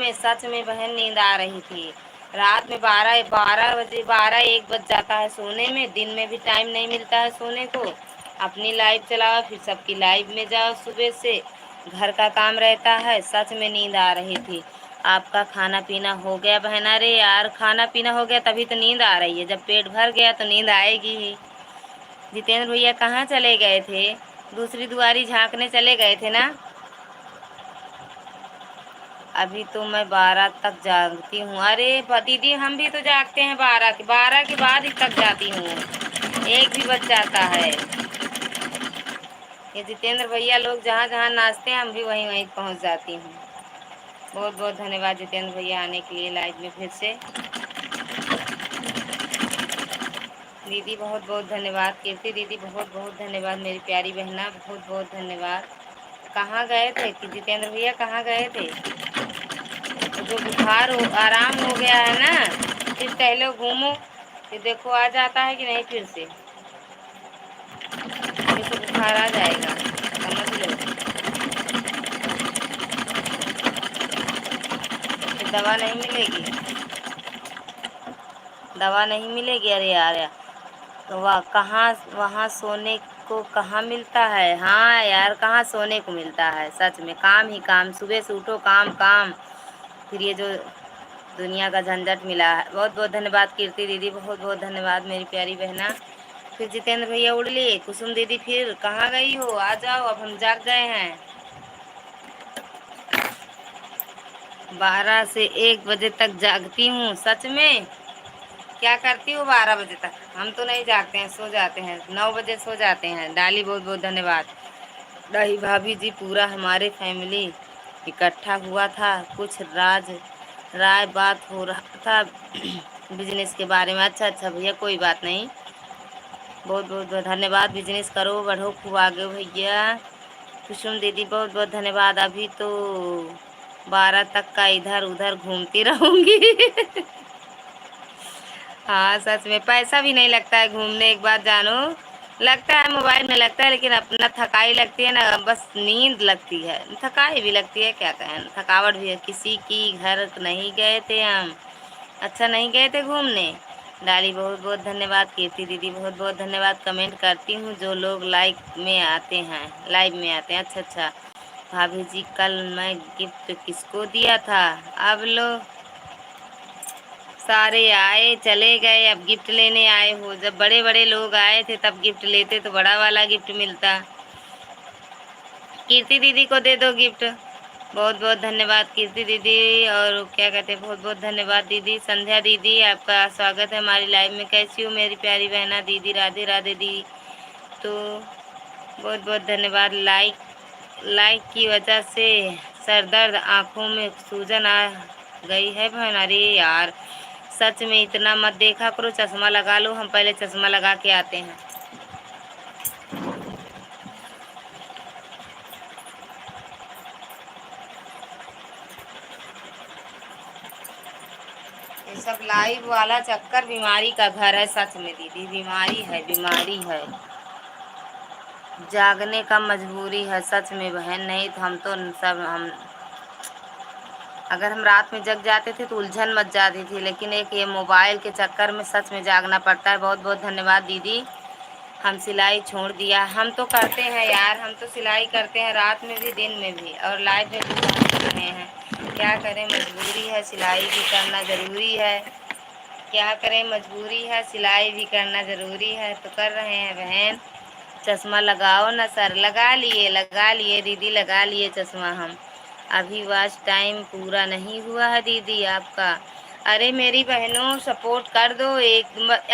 में बहन नींद आ रही थी। रात में 12 बजे 1 बज जाता है सोने में। दिन में भी टाइम नहीं मिलता है सोने को। अपनी लाइव चलाओ, फिर सबकी लाइव में जाओ, सुबह से घर का काम रहता है। सच में नींद आ रही थी। आपका खाना पीना हो गया बहन? अरे यार, खाना पीना हो गया तभी तो नींद आ रही है। जब पेट भर गया तो नींद आएगी ही। जितेंद्र भैया कहाँ चले गए थे? दूसरी दुआरी झांकने चले गए थे ना? अभी तो मैं 12 तक जागती हूँ। अरे दीदी हम भी तो जागते हैं 12 के बाद ही तक जाती हूँ। 1 भी बज जाता है। ये जितेंद्र भैया लोग जहाँ जहाँ नाचते हैं, हम भी वहीं वहीं पहुँच जाती हूँ। बहुत बहुत धन्यवाद जितेंद्र भैया आने के लिए लाइव में फिर से। दीदी बहुत बहुत धन्यवाद। कीर्ति दीदी बहुत बहुत धन्यवाद मेरी प्यारी बहना, बहुत बहुत धन्यवाद। कहाँ गए थे कि जितेंद्र भैया, कहाँ गए थे? तो जो बुखार हो, आराम हो गया है ना, फिर टहलो घूमो, फिर देखो आ जाता है कि नहीं। फिर से बुखार आ जाएगा, समझ लो। फिर दवा नहीं मिलेगी, दवा नहीं मिलेगी। अरे यार, तो वह कहाँ, वहाँ सोने को कहाँ मिलता है? हाँ यार, कहाँ सोने को मिलता है? सच में काम ही काम, सुबह से उठो काम काम, फिर ये जो दुनिया का झंझट मिला है। बहुत बहुत धन्यवाद कीर्ति दीदी, बहुत बहुत धन्यवाद मेरी प्यारी बहना। फिर जितेंद्र भैया उड़ लिए। कुसुम दीदी फिर कहाँ गई हो? आ जाओ, अब हम जाग गए हैं। 12 से 1 बजे तक जागती हूँ सच में। क्या करती हो 12 बजे तक? हम तो नहीं जागते हैं, सो जाते हैं, 9 बजे सो जाते हैं। डाली बहुत बहुत धन्यवाद। दाई भाभी जी पूरा हमारे फैमिली इकट्ठा हुआ था, कुछ राय बात हो रहा था बिजनेस के बारे में। अच्छा अच्छा भैया, कोई बात नहीं, बहुत बहुत धन्यवाद। बिजनेस करो, बढ़ो, खूब आगे भैया। कुसुम दीदी बहुत बहुत धन्यवाद। अभी तो 12 तक का इधर उधर घूमती रहूंगी हाँ सच में, पैसा भी नहीं लगता है घूमने, एक बात जानो। लगता है मोबाइल में लगता है, लेकिन अपना थकाई लगती है ना, बस नींद लगती है, थकाई भी लगती है, क्या कहें, थकावट भी है। किसी की घर नहीं गए थे हम, अच्छा नहीं गए थे घूमने। डाली बहुत बहुत धन्यवाद। कीर्ति दीदी बहुत बहुत धन्यवाद। कमेंट करती हूँ जो लोग लाइव में आते हैं। अच्छा अच्छा भाभी जी, कल मैं गिफ्ट किसको दिया था? अब लो, सारे आए चले गए, अब गिफ्ट लेने आए हो। जब बड़े बड़े लोग आए थे तब गिफ्ट लेते तो बड़ा वाला गिफ्ट मिलता। कीर्ति दीदी को दे दो गिफ्ट। बहुत बहुत धन्यवाद कीर्ति दीदी। और क्या कहते हैं, बहुत बहुत धन्यवाद दीदी। संध्या दीदी, आपका स्वागत है हमारी लाइव में। कैसी हो मेरी प्यारी बहना दीदी? राधे राधे दी। तो बहुत बहुत धन्यवाद। लाइक की वजह से सर दर्द, आँखों में सूजन आ गई है बहन। अरे यार, सच में इतना मत देखा करो, चश्मा लगा लो। हम पहले चश्मा लगा के आते हैं। ये सब लाइव वाला चक्कर बीमारी का घर है, सच में दीदी, बीमारी है, बीमारी है। जागने का मजबूरी है, सच में बहन। नहीं तो हम तो सब हम अगर हम रात में जग जाते थे तो उलझन मच जाती थी, लेकिन एक ये मोबाइल के चक्कर में सच में जागना पड़ता है। बहुत बहुत धन्यवाद दीदी। हम सिलाई छोड़ दिया। हम तो करते हैं यार, हम तो सिलाई करते हैं, रात में भी दिन में भी, और लाइव में भी पहुँच रहे हैं। क्या करें, मजबूरी है, सिलाई भी करना ज़रूरी है। क्या करें, मजबूरी है, सिलाई भी करना ज़रूरी है, तो कर रहे हैं बहन। चश्मा लगाओ ना सर। लगा लिए दीदी, लगा लिए चश्मा हम। अभी वॉच टाइम पूरा नहीं हुआ है दीदी आपका। अरे मेरी बहनों, सपोर्ट कर दो।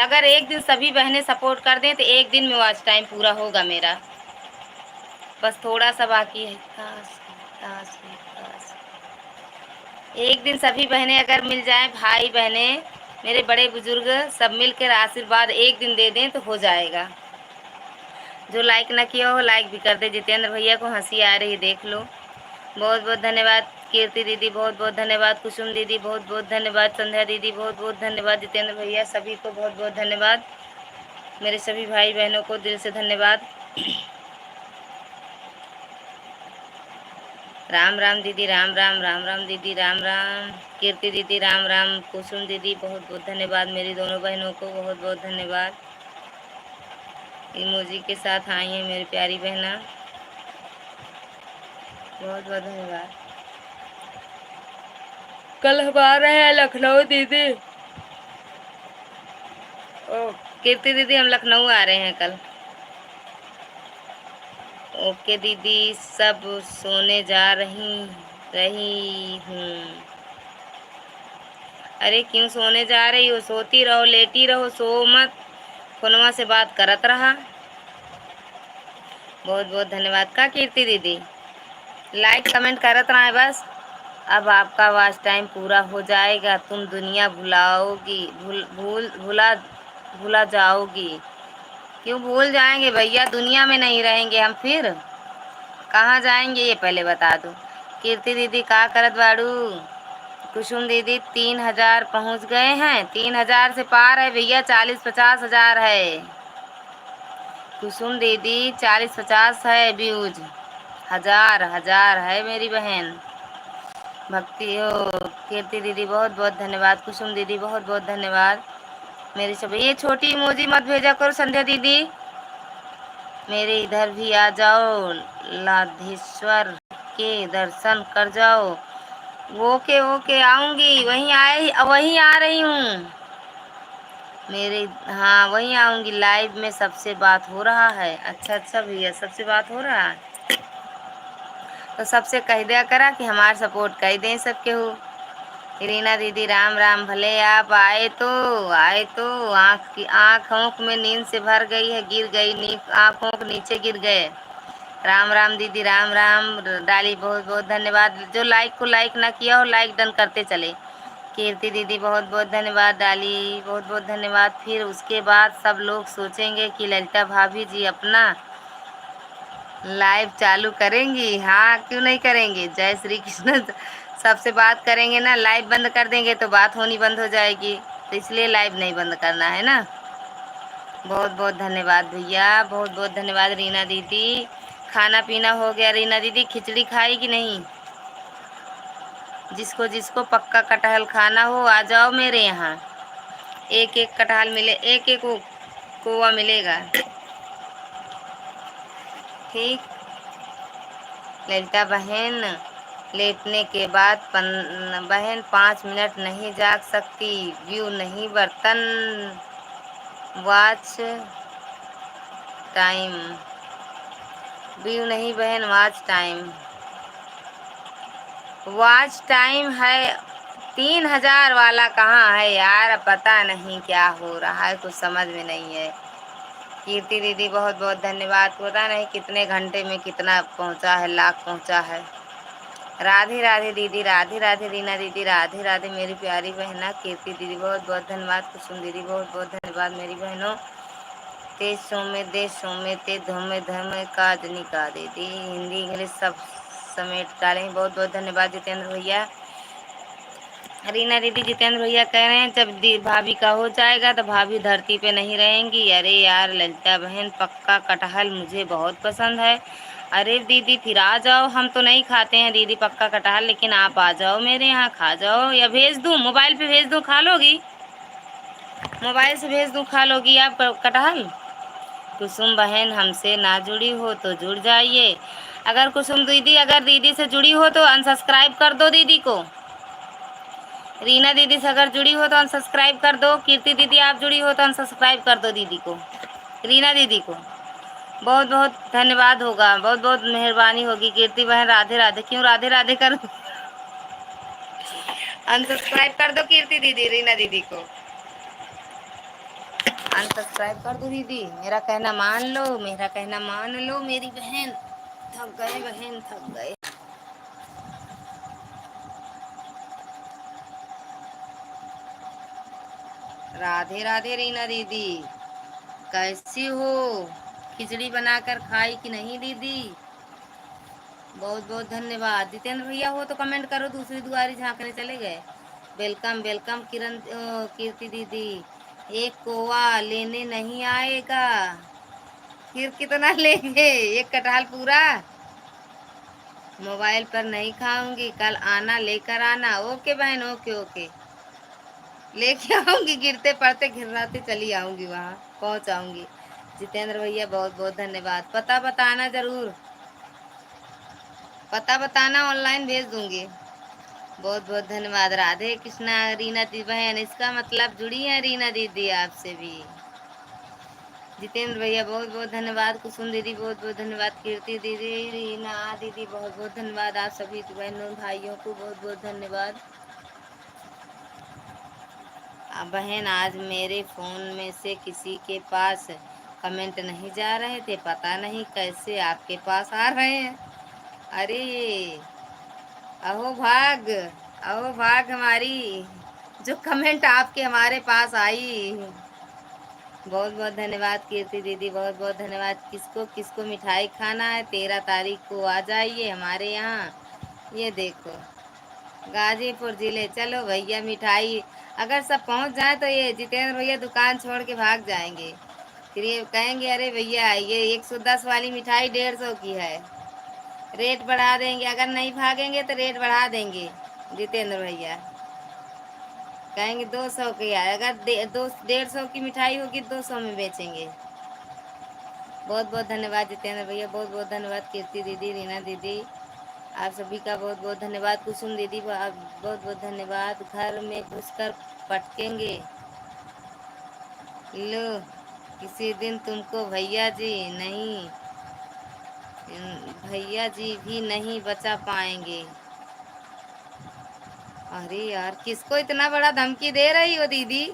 अगर एक दिन सभी बहनें सपोर्ट कर दें तो एक दिन में वॉच टाइम पूरा होगा मेरा। बस थोड़ा सा बाकी है। एक दिन सभी बहनें अगर मिल जाएं, भाई बहनें, मेरे बड़े बुजुर्ग सब मिलकर आशीर्वाद एक दिन दे दें तो हो जाएगा। जो लाइक ना किया हो लाइक भी कर दे। जितेंद्र भैया को हंसी आ रही, देख लो। बहुत बहुत धन्यवाद। कीर्ति दीदी बहुत बहुत धन्यवाद। कुसुम दीदी बहुत बहुत धन्यवाद। संध्या दीदी बहुत बहुत धन्यवाद। जितेंद्र भैया, सभी को बहुत बहुत धन्यवाद। मेरे सभी भाई बहनों को दिल से धन्यवाद। राम राम दीदी, राम राम, राम राम दीदी, राम राम। कीर्ति दीदी राम राम। कुसुम दीदी बहुत बहुत धन्यवाद। मेरी दोनों बहनों को बहुत बहुत धन्यवाद। इमोजी के साथ आई हैं मेरी प्यारी बहना, बहुत बहुत धन्यवाद। कल हम आ रहे हैं लखनऊ दीदी। ओ कीर्ति दीदी, हम लखनऊ आ रहे हैं कल। ओके दीदी, सब सोने जा रही हूँ। अरे क्यों सोने जा रही हो? सोती रहो, लेटी रहो, सो मत, फोनवा से बात करत रहा। बहुत बहुत धन्यवाद का कीर्ति दीदी। लाइक कमेंट करत रहा है बस। अब आपका वॉच टाइम पूरा हो जाएगा, तुम दुनिया भुलाओगी, भूला जाओगी। क्यों भूल जाएंगे भैया? दुनिया में नहीं रहेंगे हम, फिर कहाँ जाएंगे ये पहले बता दो। कीर्ति दीदी का करत बाड़ू? कुसुम दीदी 3,000 पहुँच गए हैं। 3,000 से पार है भैया, 40-50 हज़ार है। कुसुम दीदी 40-50 है व्यूज, हजार हजार है मेरी बहन। भक्ति हो। कीर्ति दीदी बहुत बहुत धन्यवाद। कुसुम दीदी बहुत बहुत धन्यवाद। मेरी सब ये छोटी इमोजी मत भेजा करो संध्या दीदी। मेरे इधर भी आ जाओ, लाधेश्वर के दर्शन कर जाओ। ओके ओके, आऊँगी, वहीं आ रही हूँ मेरे। हाँ वहीं आऊँगी। लाइव में सबसे बात हो रहा है। अच्छा अच्छा भैया, सबसे बात हो रहा है तो सबसे कह दिया करा कि हमारा सपोर्ट कर दें सबके हो। रीना दीदी राम राम। भले आप आए तो आँख में नींद से भर गई है, गिर गई नींद, आँखों के नीचे गिर गए। राम राम दीदी राम राम। डाली बहुत बहुत धन्यवाद। जो लाइक को लाइक ना किया हो लाइक डन करते चले। कीर्ति दीदी बहुत बहुत धन्यवाद। डाली बहुत बहुत धन्यवाद। फिर उसके बाद सब लोग सोचेंगे कि ललिता भाभी जी अपना लाइव चालू करेंगी। हाँ क्यों नहीं करेंगे। जय श्री कृष्ण। सबसे बात करेंगे ना, लाइव बंद कर देंगे तो बात होनी बंद हो जाएगी, तो इसलिए लाइव नहीं बंद करना है ना। बहुत बहुत धन्यवाद भैया, बहुत बहुत धन्यवाद। रीना दीदी खाना पीना हो गया। रीना दीदी खिचड़ी खाई कि नहीं। जिसको जिसको पक्का कटहल खाना हो आ जाओ मेरे यहाँ। एक एक कटहल मिले, एक एक कोवा मिलेगा। ठीक। ललिता बहन लेटने के बाद बहन 5 मिनट नहीं जाग सकती। व्यू नहीं, बर्तन वॉच टाइम। व्यू नहीं बहन, वॉच टाइम। वॉच टाइम है 3000 वाला कहाँ है यार, पता नहीं क्या हो रहा है, कुछ समझ में नहीं है। कीर्ति दीदी बहुत बहुत धन्यवाद। पता नहीं कितने घंटे में कितना पहुंचा है, लाख पहुंचा है। राधे राधे दीदी, राधे राधे रीना दीदी, राधे राधे मेरी प्यारी बहना। कीर्ति दीदी बहुत बहुत धन्यवाद। कुसुम दीदी बहुत बहुत धन्यवाद। मेरी बहनों देशों में ते धोमे धमे काजनी का दीदी, हिंदी इंग्लिश सब समेट डालेंगे। बहुत बहुत धन्यवाद जितेंद्र भैया। रीना दीदी जितेंद्र भैया कह रहे हैं जब भाभी का हो जाएगा तो भाभी धरती पे नहीं रहेंगी। अरे यार ललिता बहन पक्का कटहल मुझे बहुत पसंद है। अरे दीदी फिर आ जाओ, हम तो नहीं खाते हैं दीदी पक्का कटहल, लेकिन आप आ जाओ मेरे यहाँ, खा जाओ। या भेज दूँ, मोबाइल पे भेज दूँ, खा लोगी। मोबाइल से भेज दूँ, खा लोगी आप कटहल। कुसुम बहन हमसे ना जुड़ी हो तो जुड़ जाइए। अगर कुसुम दीदी अगर दीदी से जुड़ी हो तो अनसब्सक्राइब कर दो दीदी को। रीना दीदी से अगर जुड़ी हो तो अनसब्सक्राइब कर दो। कीर्ति दीदी आप जुड़ी हो तो अनसब्सक्राइब कर दो दीदी को, रीना दीदी को। बहुत बहुत धन्यवाद होगा, बहुत बहुत मेहरबानी होगी। कीर्ति बहन राधे राधे। क्यों राधे राधे कर अनसब्सक्राइब कर दो कीर्ति दीदी, रीना दीदी को अनसब्सक्राइब कर दो दीदी। मेरा कहना मान लो, मेरा कहना मान लो मेरी बहन। थक गए बहन, थक गए। राधे राधे रीना दीदी, कैसी हो। खिचड़ी बनाकर खाई कि नहीं दीदी। बहुत बहुत धन्यवाद। जितेंद्र भैया हो तो कमेंट करो, दूसरी दुआरी झांकने चले गए। वेलकम वेलकम किरण कीर्ति दीदी। एक कोवा लेने नहीं आएगा, फिर कितना लेंगे। एक कटहल पूरा। मोबाइल पर नहीं खाऊंगी, कल आना लेकर आना। ओके बहन, ओके ओके लेके आऊंगी। गिरते पड़ते घिर्राते चली आऊंगी, वहाँ पहुँच आऊंगी। जितेंद्र भैया बहुत बहुत धन्यवाद। पता बताना जरूर, पता बताना, ऑनलाइन भेज दूंगी। बहुत बहुत धन्यवाद। राधे कृष्णा रीना दी बहन, इसका मतलब जुड़ी है रीना दीदी आपसे भी। जितेंद्र भैया बहुत बहुत धन्यवाद। कुसुम दीदी बहुत बहुत धन्यवाद। कीर्ति दीदी, रीना दीदी बहुत बहुत धन्यवाद। आप सभी बहनों भाइयों को बहुत बहुत धन्यवाद। बहन आज मेरे फ़ोन में से किसी के पास कमेंट नहीं जा रहे थे, पता नहीं कैसे आपके पास आ रहे हैं। अरे अहो भाग, अहो भाग हमारी, जो कमेंट आपके हमारे पास आई। बहुत बहुत धन्यवाद कीर्ति दीदी, बहुत बहुत धन्यवाद। किसको किसको मिठाई खाना है 13 तारीख को आ जाइए हमारे यहाँ। ये देखो गाजीपुर जिले, चलो भैया मिठाई अगर सब पहुंच जाए तो ये जितेंद्र भैया दुकान छोड़ के भाग जाएंगे। फिर ये कहेंगे अरे भैया ये 110 वाली मिठाई 150 की है, रेट बढ़ा देंगे। अगर नहीं भागेंगे तो रेट बढ़ा देंगे जितेंद्र भैया। कहेंगे 200 की है, अगर 150 की मिठाई होगी 200 में बेचेंगे। बहुत बहुत धन्यवाद जितेंद्र भैया, बहुत बहुत धन्यवाद। कीर्ति दीदी, रीना दीदी, आप सभी का बहुत बहुत धन्यवाद। कुसुम दीदी बहुत बहुत धन्यवाद। घर में घुसकर पटकेंगे लो किसी दिन तुमको भैया जी नहीं, भैया जी भी नहीं बचा पाएंगे। अरे यार, किसको इतना बड़ा धमकी दे रही हो दीदी?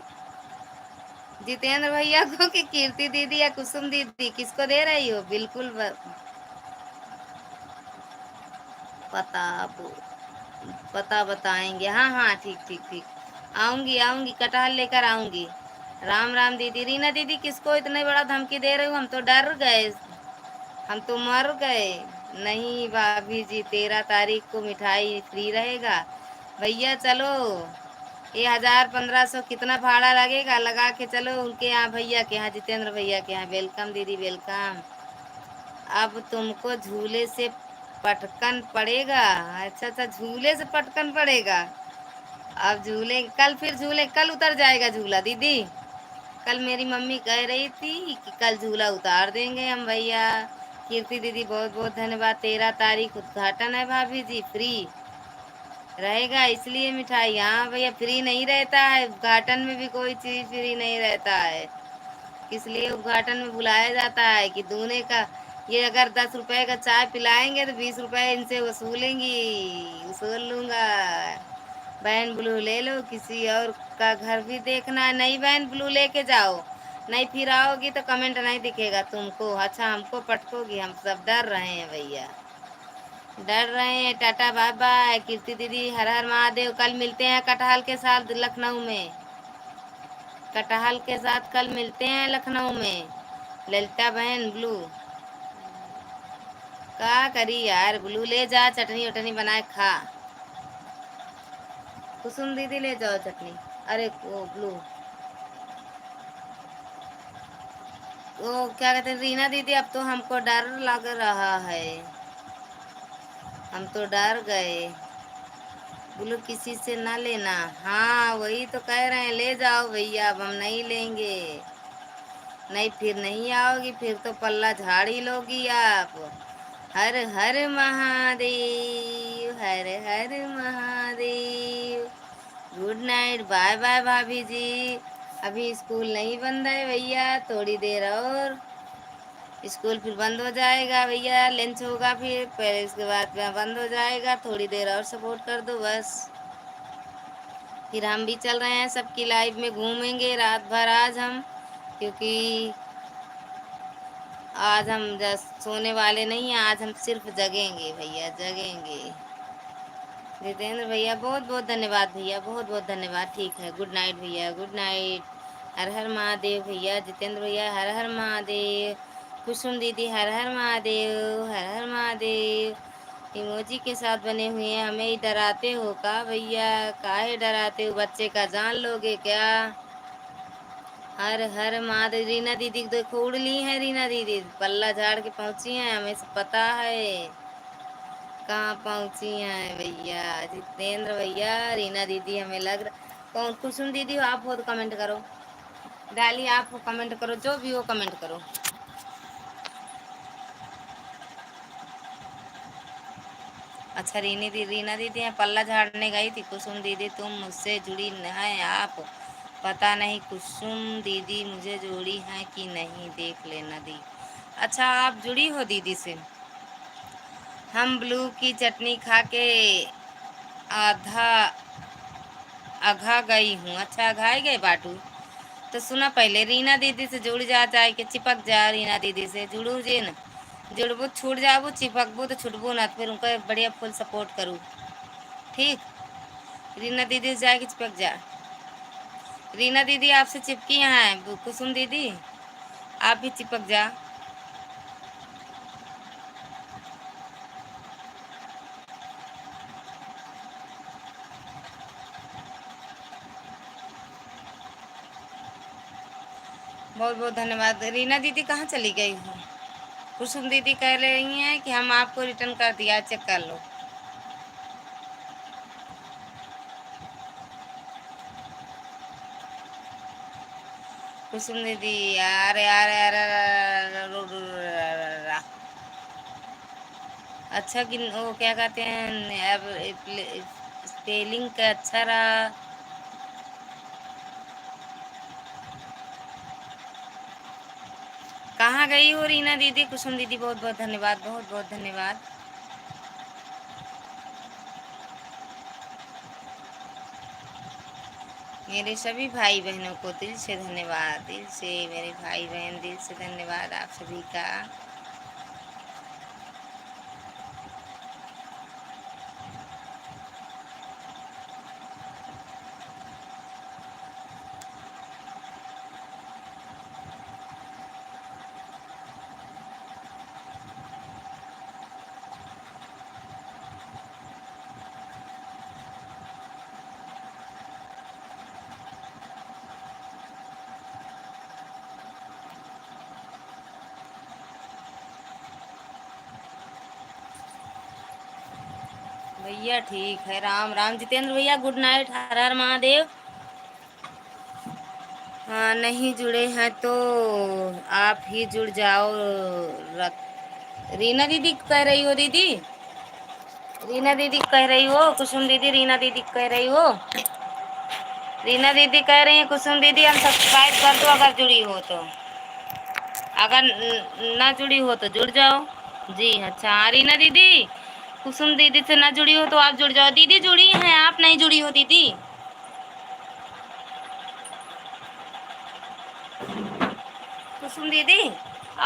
जितेंद्र भैया को कि कीर्ति दीदी या कुसुम दीदी, किसको दे रही हो? बिल्कुल पता पता बताएंगे। हाँ हाँ, ठीक ठीक ठीक, आऊंगी आऊंगी, कटहल लेकर आऊंगी। राम राम दीदी। रीना दीदी, किसको इतने बड़ा धमकी दे रहे हो? हम तो डर गए, हम तो मर गए। नहीं भाभी जी, 13 तारीख को मिठाई फ्री रहेगा। भैया चलो, ये 1000 1500 कितना भाड़ा लगेगा, लगा के चलो उनके यहाँ, भैया के यहाँ, जितेंद्र भैया के यहाँ। वेलकम दीदी, वेलकम। अब तुमको झूले से पटकन पड़ेगा। अच्छा अच्छा, झूले से पटकन पड़ेगा। अब झूले कल, फिर झूले कल उतर जाएगा झूला दीदी। कल मेरी मम्मी कह रही थी कि कल झूला उतार देंगे हम भैया। कीर्ति दीदी बहुत बहुत धन्यवाद। 13 तारीख उद्घाटन है भाभी जी, फ्री रहेगा इसलिए मिठाई। हाँ भैया, फ्री नहीं रहता है उद्घाटन में, भी कोई चीज फ्री नहीं रहता है। इसलिए उद्घाटन में बुलाया जाता है कि दूने का, ये अगर 10 रुपए का चाय पिलाएंगे तो 20 रुपए इनसे वसूलेंगी, वसूल लूंगा। बहन ब्लू ले लो, किसी और का घर भी देखना है? नहीं बहन ब्लू लेके जाओ, नहीं फिर आओगी तो कमेंट नहीं दिखेगा तुमको। अच्छा, हमको पटकोगी? हम सब डर रहे हैं भैया, डर रहे हैं। Tata bye bye. कीर्ति दीदी हर हर महादेव। कल मिलते हैं कटहल के साथ लखनऊ में, कटहल के साथ कल मिलते हैं लखनऊ में। ललिता बहन ब्लू का करी यार, ब्लू ले जा, चटनी वटनी बनाए खा। कुसुम दीदी ले जाओ चटनी। अरे वो ब्लू, वो क्या कहते हैं रीना दीदी, अब तो हमको डर लग रहा है, हम तो डर गए। बोलो किसी से ना लेना। हाँ वही तो कह रहे हैं, ले जाओ भैया, अब हम नहीं लेंगे। नहीं फिर नहीं आओगी, फिर तो पल्ला झाड़ ही लोगी आप। हर हर महादेव, हर हर Mahadev. Good night, bye bye भाभी जी। अभी स्कूल नहीं बंद है भैया, थोड़ी देर और स्कूल फिर बंद हो जाएगा भैया, लंच होगा फिर इसके बाद बंद हो जाएगा। थोड़ी देर और सपोर्ट कर दो बस। फिर हम भी चल रहे हैं सबकी लाइफ में, घूमेंगे रात भर आज हम, क्योंकि आज हम जस्ट सोने वाले नहीं हैं, आज हम सिर्फ जगेंगे भैया, जगेंगे। जितेंद्र भैया बहुत बहुत धन्यवाद भैया, बहुत बहुत धन्यवाद। ठीक है, गुड नाइट भैया, गुड नाइट। हर हर महादेव भैया। जितेंद्र भैया हर हर महादेव। कुसुम दीदी हर हर महादेव, हर हर महादेव। इमोजी के साथ बने हुए हैं। हमें ही डराते हो का भैया? काहे डराते हो? बच्चे का जान लोगे क्या? हर हर महादेव। रीना दीदी को देखो उड़ ली है, रीना दीदी पल्ला झाड़ के पहुंची हैं, हमें से पता है कहाँ पहुंची हैं भैया। जितेंद्र भैया, रीना दीदी हमें लग रहा, कौन कुसुम दीदी हो आप? हो तो कमेंट करो, डाली आप हो, कमेंट करो, जो भी हो कमेंट करो। अच्छा, रीना दीदी हैं, पल्ला झाड़ने गई थी। कुसुम दीदी तुम मुझसे जुड़ी हैं आप? पता नहीं कुसुम दीदी मुझे जोड़ी हैं कि नहीं, देख लेना दी। अच्छा, आप जुड़ी हो दीदी से? हम ब्लू की चटनी खा के आधा अघा गई हूँ। अच्छा, अघाई गए बाटू? तो सुना, पहले रीना दीदी से जुड़ जा, चाहे के चिपक जा, रीना दीदी से जुड़ू जे न, जुड़बू छूट जाबू, चिपकबू तो छुटबू ना, तो फिर उनका बढ़िया फुल सपोर्ट करूँ। ठीक, रीना दीदी से जाके चिपक जा। रीना दीदी आपसे चिपकी हैं, कुसुम दीदी आप भी चिपक जा। बहुत बहुत धन्यवाद। रीना दीदी कहाँ चली गई हो? कुसुम दीदी कह रही हैं कि हम आपको रिटर्न कर दिया, चेक कर लो। कुसुम दीदी, अरे अरे अरे अच्छा कि वो क्या कहते हैं, अब स्पेलिंग का अच्छा रहा। कहाँ गई हो रीना दीदी? कुसुम दीदी बहुत बहुत धन्यवाद, बहुत बहुत धन्यवाद। मेरे सभी भाई बहनों को दिल से धन्यवाद, दिल से मेरे भाई बहन दिल से धन्यवाद आप सभी का। भैया ठीक है, राम राम। जितेंद्र भैया गुड नाइट, हर हर महादेव। हाँ, नहीं जुड़े हैं तो आप ही जुड़ जाओ। रीना दीदी कह रही हो, दीदी रीना दीदी कह रही हो, कुसुम दीदी रीना दीदी कह रही हो। रीना दीदी कह रही है कुसुम दीदी हम सब्सक्राइब कर दो अगर जुड़ी हो तो। अगर ना जुड़ी हो तो जुड़ जाओ। जी अच्छा, हाँ रीना दीदी कुसुम दीदी से ना जुड़ी हो तो आप जुड़ जाओ। दीदी जुड़ी हैं, आप नहीं जुड़ी हो दीदी। कुसुम दीदी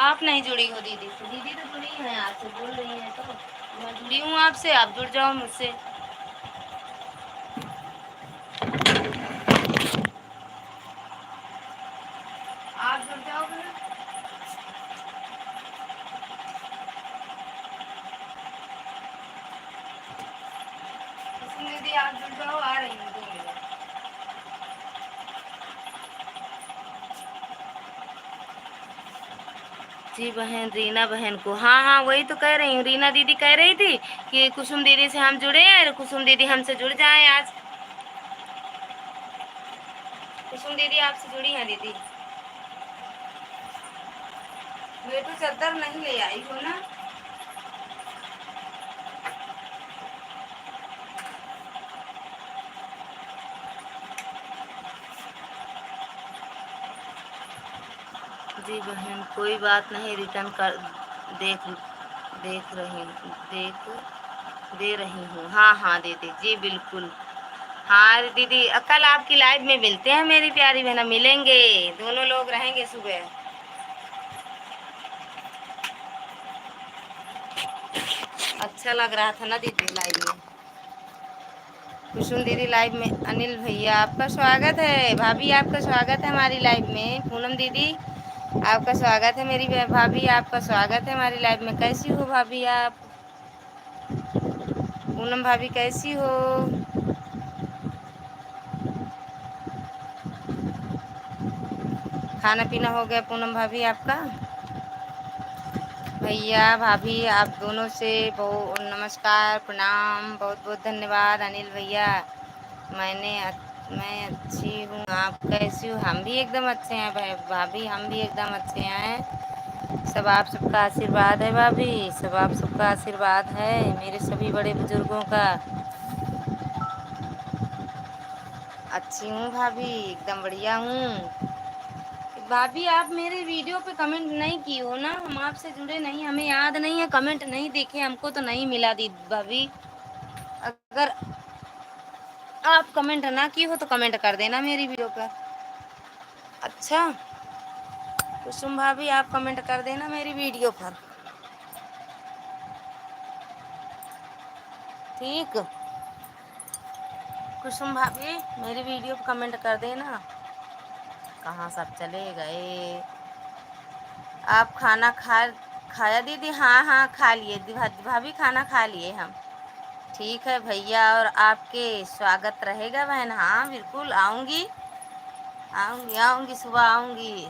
आप नहीं जुड़ी हो दीदी से। दीदी तो जुड़ी हैं, आपसे बोल रही हैं तो मैं जुड़ी हूँ आपसे, आप जुड़ जाओ मुझसे। आप जुड़ जाओ फिर। कुसुम दीदी आप जुड़ जाओ, आ रही हूँ 2 मिनट। जी बहन, रीना बहन को, हाँ हाँ वही तो कह रही हूँ। रीना दीदी कह रही थी कि कुसुम दीदी से हम जुड़े हैं, कुसुम दीदी हमसे जुड़ जाएं आज। कुसुम दीदी आपसे जुड़ी हैं दीदी। बेटू चादर नहीं ले आई हो ना। जी बहन कोई बात नहीं, रिटर्न कर देख देख रही देख दे रही हूँ। हाँ हाँ दीदी जी बिल्कुल। हाँ दीदी कल आपकी लाइव में मिलते हैं मेरी प्यारी बहना, मिलेंगे दोनों लोग रहेंगे सुबह। अच्छा लग रहा था ना दीदी लाइव में। कुसुम दीदी लाइव में। अनिल भैया आपका स्वागत है, भाभी आपका स्वागत है हमारी लाइव में। पूनम दीदी आपका स्वागत है, मेरी भाभी आपका स्वागत है हमारी लाइव में। कैसी हो भाभी आप? पूनम भाभी कैसी हो? खाना पीना हो गया पूनम भाभी आपका? भैया भाभी आप दोनों से बहुत नमस्कार प्रणाम, बहुत बहुत धन्यवाद। अनिल भैया मैं अच्छी हूँ, आप कैसी हो? हम भी एकदम अच्छे हैं भाभी, हम भी एकदम अच्छे हैं। सब आप सबका आशीर्वाद है भाभी, सब आप सबका आशीर्वाद है, मेरे सभी बड़े बुजुर्गों का। अच्छी हूँ भाभी, एकदम बढ़िया हूँ। भाभी आप मेरे वीडियो पे कमेंट नहीं की हो ना, हम आपसे जुड़े नहीं, हमें याद नहीं है, कमेंट नहीं देखे हमको तो नहीं मिला दी भाभी। अगर आप कमेंट ना की हो तो कमेंट कर देना मेरी वीडियो पर। अच्छा कुसुम भाभी आप कमेंट कर देना मेरी वीडियो पर, ठीक। कुसुम भाभी मेरी वीडियो पर कमेंट कर देना। कहाँ सब चले गए? आप खाना खाया दीदी? हाँ हाँ खा लिए भाभी, खाना खा लिए हम। ठीक है भैया, और आपके स्वागत रहेगा बहन। हाँ बिल्कुल आऊँगी, आऊँगी आऊँगी सुबह आऊँगी।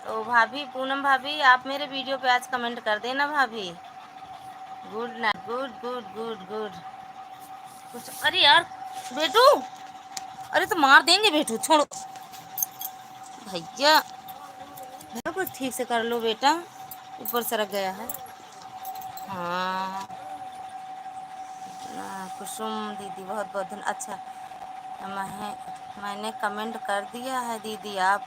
तो भाभी पूनम भाभी आप मेरे वीडियो पे आज कमेंट कर देना भाभी। Good night, good good good good. कुछ अरे यार बेटू, अरे तो मार देंगे बेटू, छोड़ो भैया। भैया कुछ ठीक से कर लो बेटा, ऊपर सरक गया है। हाँ कुसुम दीदी बहुत बहुत अच्छा। मैं मैंने कमेंट कर दिया है दीदी, आप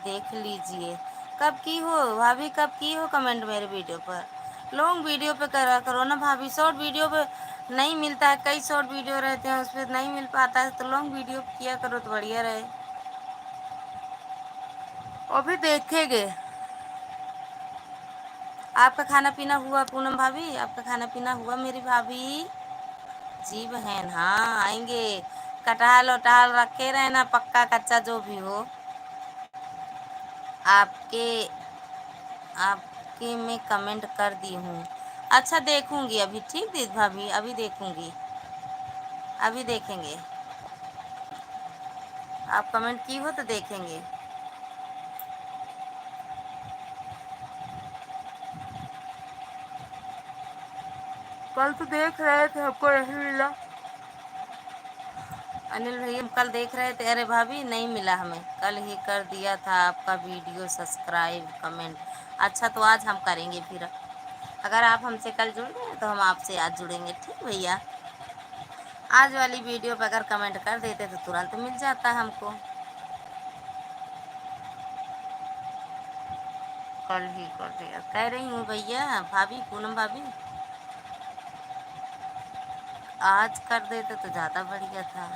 देख लीजिए। कब की हो भाभी, कब की हो कमेंट मेरे वीडियो पर? लॉन्ग वीडियो पे करा करो ना भाभी, शॉर्ट वीडियो पे नहीं मिलता है, कई शॉर्ट वीडियो रहते हैं उस पर नहीं मिल पाता है, तो लॉन्ग वीडियो किया करो तो बढ़िया रहे। और फिर देखेंगे। आपका खाना पीना हुआ पूनम भाभी? आपका खाना पीना हुआ मेरी भाभी? जी बहन, हाँ आएंगे। कटहल वटहल रखे रहना, पक्का कच्चा जो भी हो। आपके आपके मैं कमेंट कर दी हूँ। अच्छा देखूंगी अभी, ठीक दीदी भाभी, अभी देखूंगी, अभी देखेंगे। आप कमेंट की हो तो देखेंगे। कल तो देख रहे थे, आपको नहीं मिला। अनिल भैया कल देख रहे थे, अरे भाभी नहीं मिला हमें, कल ही कर दिया था आपका वीडियो सब्सक्राइब कमेंट। अच्छा तो आज हम करेंगे फिर। अगर आप हमसे कल जुड़ गए तो हम आपसे आज जुड़ेंगे, ठीक भैया। आज वाली वीडियो पर अगर कमेंट कर देते तो तुरंत मिल जाता हमको। कल ही कर दिया कह रही हूँ भैया, भाभी पूनम भाभी। आज कर देते तो ज़्यादा बढ़िया था।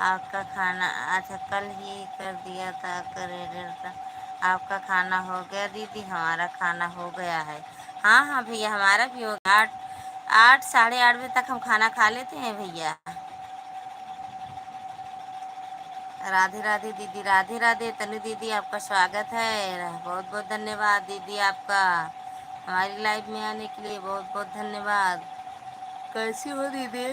आपका खाना, अच्छा कल ही कर दिया था करेडर का। आपका खाना हो गया दीदी? हमारा खाना हो गया है। हाँ हाँ भैया, हमारा भी हो गया। 8 साढ़े 8 बजे तक हम खाना खा लेते हैं भैया। राधे राधे दीदी, राधे राधे तनु दीदी, आपका स्वागत है। बहुत बहुत धन्यवाद दीदी आपका, हमारी लाइफ में आने के लिए बहुत बहुत धन्यवाद। कैसी हो दीदी?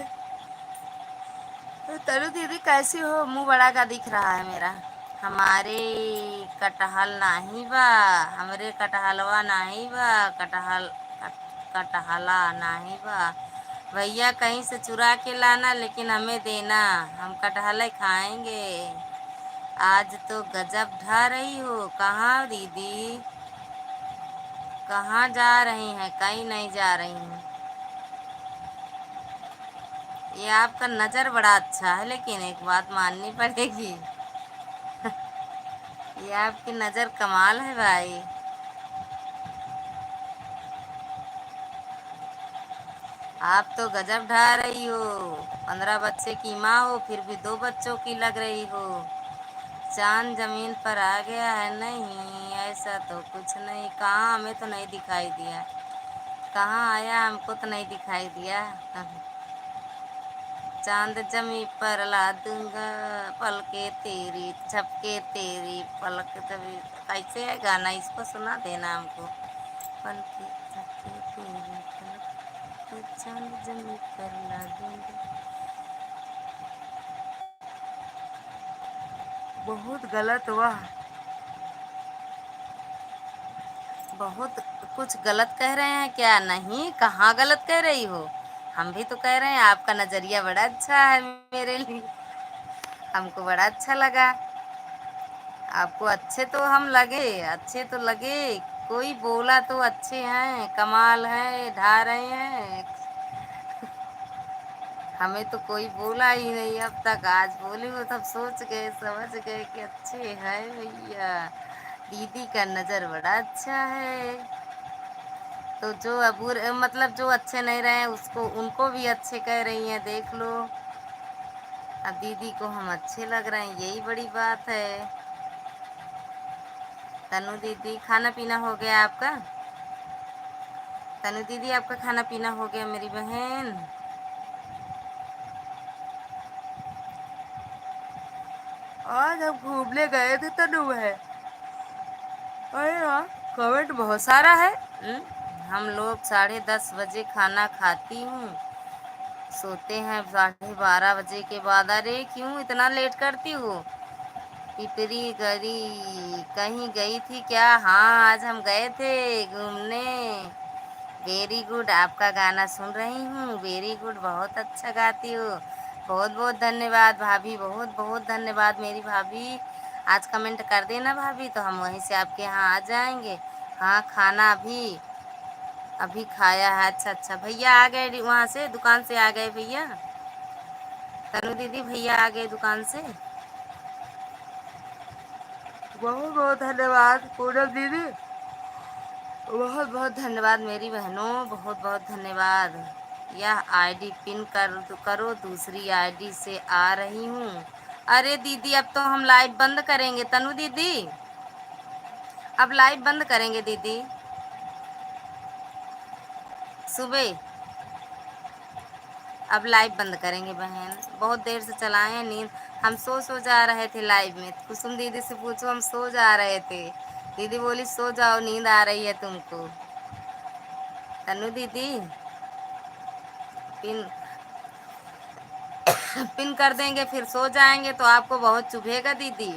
तनु दीदी कैसी हो? मुंह बड़ा का दिख रहा है मेरा। हमारे कटहल नाही बा, हमरे कटहलवा नाही बा, कटहला नहीं बा। भैया कहीं से चुरा के लाना लेकिन हमें देना, हम कटहल खाएंगे। आज तो गजब ढा रही हो। कहाँ दीदी? कहाँ जा रही हैं? कहीं नहीं जा रही हूँ। ये आपका नज़र बड़ा अच्छा है, लेकिन एक बात माननी पड़ेगी। ये आपकी नज़र कमाल है भाई। आप तो गजब ढा रही हो। 15 बच्चे की माँ हो, फिर भी 2 बच्चों की लग रही हो। चांद जमीन पर आ गया है? नहीं ऐसा तो कुछ नहीं। कहाँ? हमें तो नहीं दिखाई दिया। कहाँ आया? हमको तो नहीं दिखाई दिया। चांद जमी पर ला दूंगा, पलके तेरी झपके तेरी पलक जबी। कैसे है गाना? इसको सुना देना हमको। पलके झपके तेरी पलक, चांद जमी पर ला दूंगा। बहुत गलत हुआ। बहुत कुछ गलत कह रहे हैं क्या? नहीं, कहाँ गलत कह रही हो? हम भी तो कह रहे हैं आपका नज़रिया बड़ा अच्छा है मेरे लिए। हमको बड़ा अच्छा लगा। आपको अच्छे तो हम लगे, अच्छे तो लगे। कोई बोला तो अच्छे हैं, कमाल है, ढा रहे हैं। हमें तो कोई बोला ही नहीं अब तक, आज बोली हो तब सोच गए समझ गए कि अच्छे हैं भैया। दीदी का नज़र बड़ा अच्छा है। तो जो अबूर मतलब जो अच्छे नहीं रहे उसको, उनको भी अच्छे कह रही हैं, देख लो। अब दीदी को हम अच्छे लग रहे हैं, यही बड़ी बात है। तनु दीदी खाना पीना हो गया आपका? तनु दीदी आपका खाना पीना हो गया मेरी बहन? आज हम घूमने गए थे तनु है। अरे वाह, कमेंट बहुत सारा है। हम लोग 10:30 बजे खाना खाती हूँ, सोते हैं 12:30 बजे के बाद। अरे क्यों इतना लेट करती हो? पिपरी गरी कहीं गई थी क्या? हाँ आज हम गए थे घूमने। वेरी गुड, आपका गाना सुन रही हूँ। वेरी गुड, बहुत अच्छा गाती हो। बहुत बहुत धन्यवाद भाभी, बहुत बहुत धन्यवाद मेरी भाभी। आज कमेंट कर देना भाभी, तो हम वहीं से आपके यहाँ आ जाएंगे। हाँ खाना अभी अभी खाया है। अच्छा अच्छा, भैया आ गए वहाँ से, दुकान से आ गए भैया? तनु दीदी भैया आ गए दुकान से? बहुत बहुत धन्यवाद पूनम दीदी। बहुत बहुत धन्यवाद मेरी बहनों, बहुत बहुत धन्यवाद। यह आईडी पिन करो, दूसरी आईडी से आ रही हूँ। अरे दीदी अब तो हम लाइव बंद करेंगे तनु दीदी, अब लाइव बंद करेंगे दीदी। सुबह अब लाइव बंद करेंगे बहन, बहुत देर से चलाए हैं। नींद, हम सो जा रहे थे लाइव में। कुसुम दीदी से पूछो, हम सो जा रहे थे। दीदी बोली सो जाओ, नींद आ रही है तुमको। तनु दीदी पिन पिन कर देंगे, फिर सो जाएंगे तो आपको बहुत चुभेगा दीदी।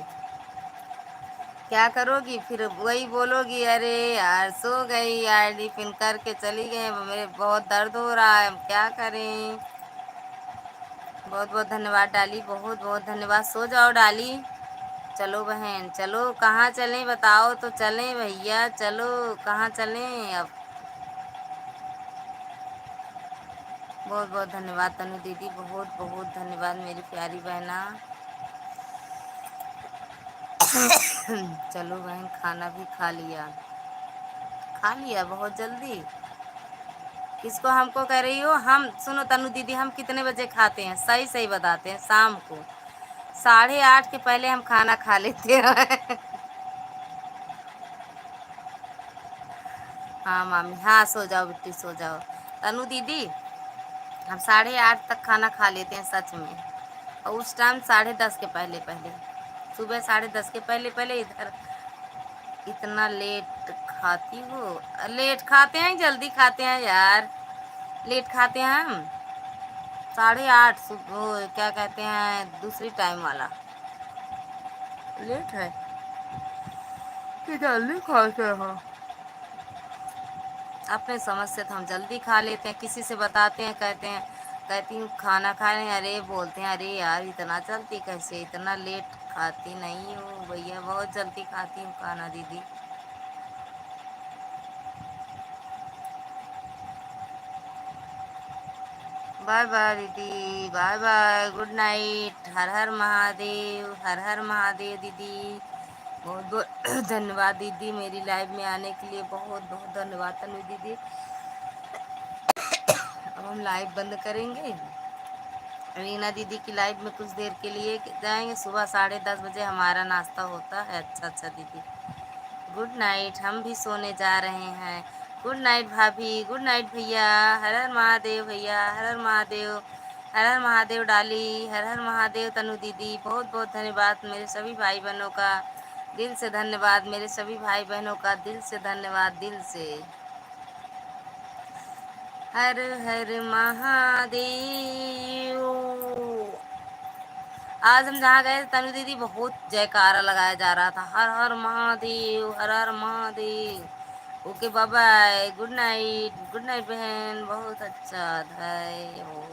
क्या करोगी फिर? वही बोलोगी अरे यार सो गई, आईडी पिन करके चली गई, मेरे बहुत दर्द हो रहा है, हम क्या करें। बहुत बहुत धन्यवाद डाली, बहुत बहुत धन्यवाद। सो जाओ डाली। चलो बहन चलो, कहाँ चलें बताओ तो चलें भैया, चलो कहाँ चलें अब। बहुत बहुत धन्यवाद तनु दीदी, बहुत बहुत धन्यवाद मेरी प्यारी बहना। चलो बहन, खाना भी खा लिया, खा लिया बहुत जल्दी। किसको हमको कह रही हो? हम सुनो तनु दीदी, हम कितने बजे खाते हैं सही सही बताते हैं? शाम को 8:30 के पहले हम खाना खा लेते हैं। हाँ मामी, हाँ सो जाओ बिट्टी सो जाओ। तनु दीदी हम 8:30 तक खाना खा लेते हैं सच में, और उस टाइम 10:30 के पहले पहले, सुबह 10:30 के पहले पहले। इधर इतना लेट खाती हो? लेट खाते हैं जल्दी खाते हैं यार, लेट खाते हैं हम। 8:30 सुबह, क्या कहते हैं दूसरी टाइम वाला लेट है कि जल्दी खाते हैं? अपने समझ से तो हम जल्दी खा लेते हैं, किसी से बताते हैं कहते हैं, कहती हूँ खाना खा रहे हैं, अरे बोलते हैं अरे यार इतना जल्दी कैसे, इतना लेट खाती नहीं हूँ भैया, बहुत जल्दी खाती हूँ खाना दीदी। बाय बाय दीदी, बाय बाय, गुड नाइट, हर हर महादेव, हर हर महादेव दीदी। बहुत बहुत धन्यवाद दीदी मेरी लाइव में आने के लिए, बहुत बहुत धन्यवाद तनु दीदी। अब हम लाइव बंद करेंगे, रीना दीदी की लाइव में कुछ देर के लिए जाएंगे। सुबह 10:30 बजे हमारा नाश्ता होता है। अच्छा अच्छा दीदी, गुड नाइट, हम भी सोने जा रहे हैं। गुड नाइट भाभी, गुड नाइट भैया, हर हर महादेव भैया, हर हर महादेव, हर हर महादेव डाली, हर हर महादेव तनु दीदी। बहुत बहुत धन्यवाद मेरे सभी भाई बहनों का, दिल से धन्यवाद मेरे सभी भाई बहनों का, दिल से धन्यवाद, दिल से। हर हर महादेव। आज हम जहाँ गए तनु दीदी बहुत जयकारा लगाया जा रहा था, हर हर महादेव, हर हर Mahadev. Okay bye bye, good night, good night बहन, बहुत अच्छा है वो।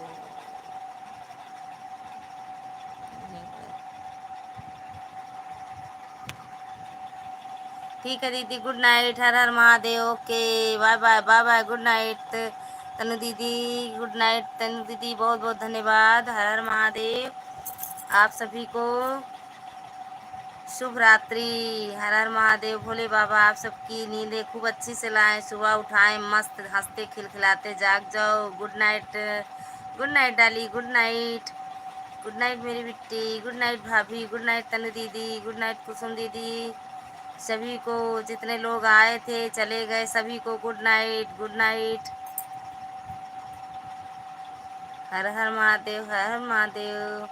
ठीक है दीदी, गुड नाइट, हर हर Mahadev. Okay bye bye, bye bye, good night Tanu दीदी, गुड नाइट तनु दीदी, बहुत बहुत धन्यवाद, हर हर महादेव। आप सभी को शुभ रात्रि, हर हर महादेव। भोले बाबा आप सबकी नींदें खूब अच्छी से लाएं, सुबह उठाएं, मस्त हंसते खिलखिलाते जाग जाओ। गुड नाइट, गुड नाइट डाली, गुड नाइट, गुड नाइट मेरी बिट्टी, गुड नाइट भाभी, गुड नाइट तनु दीदी, गुड नाइट कुसुम दीदी। सभी को, जितने लोग आए थे चले गए, सभी को गुड नाइट, गुड नाइट। हर हर महादेव, हर हर महादेव।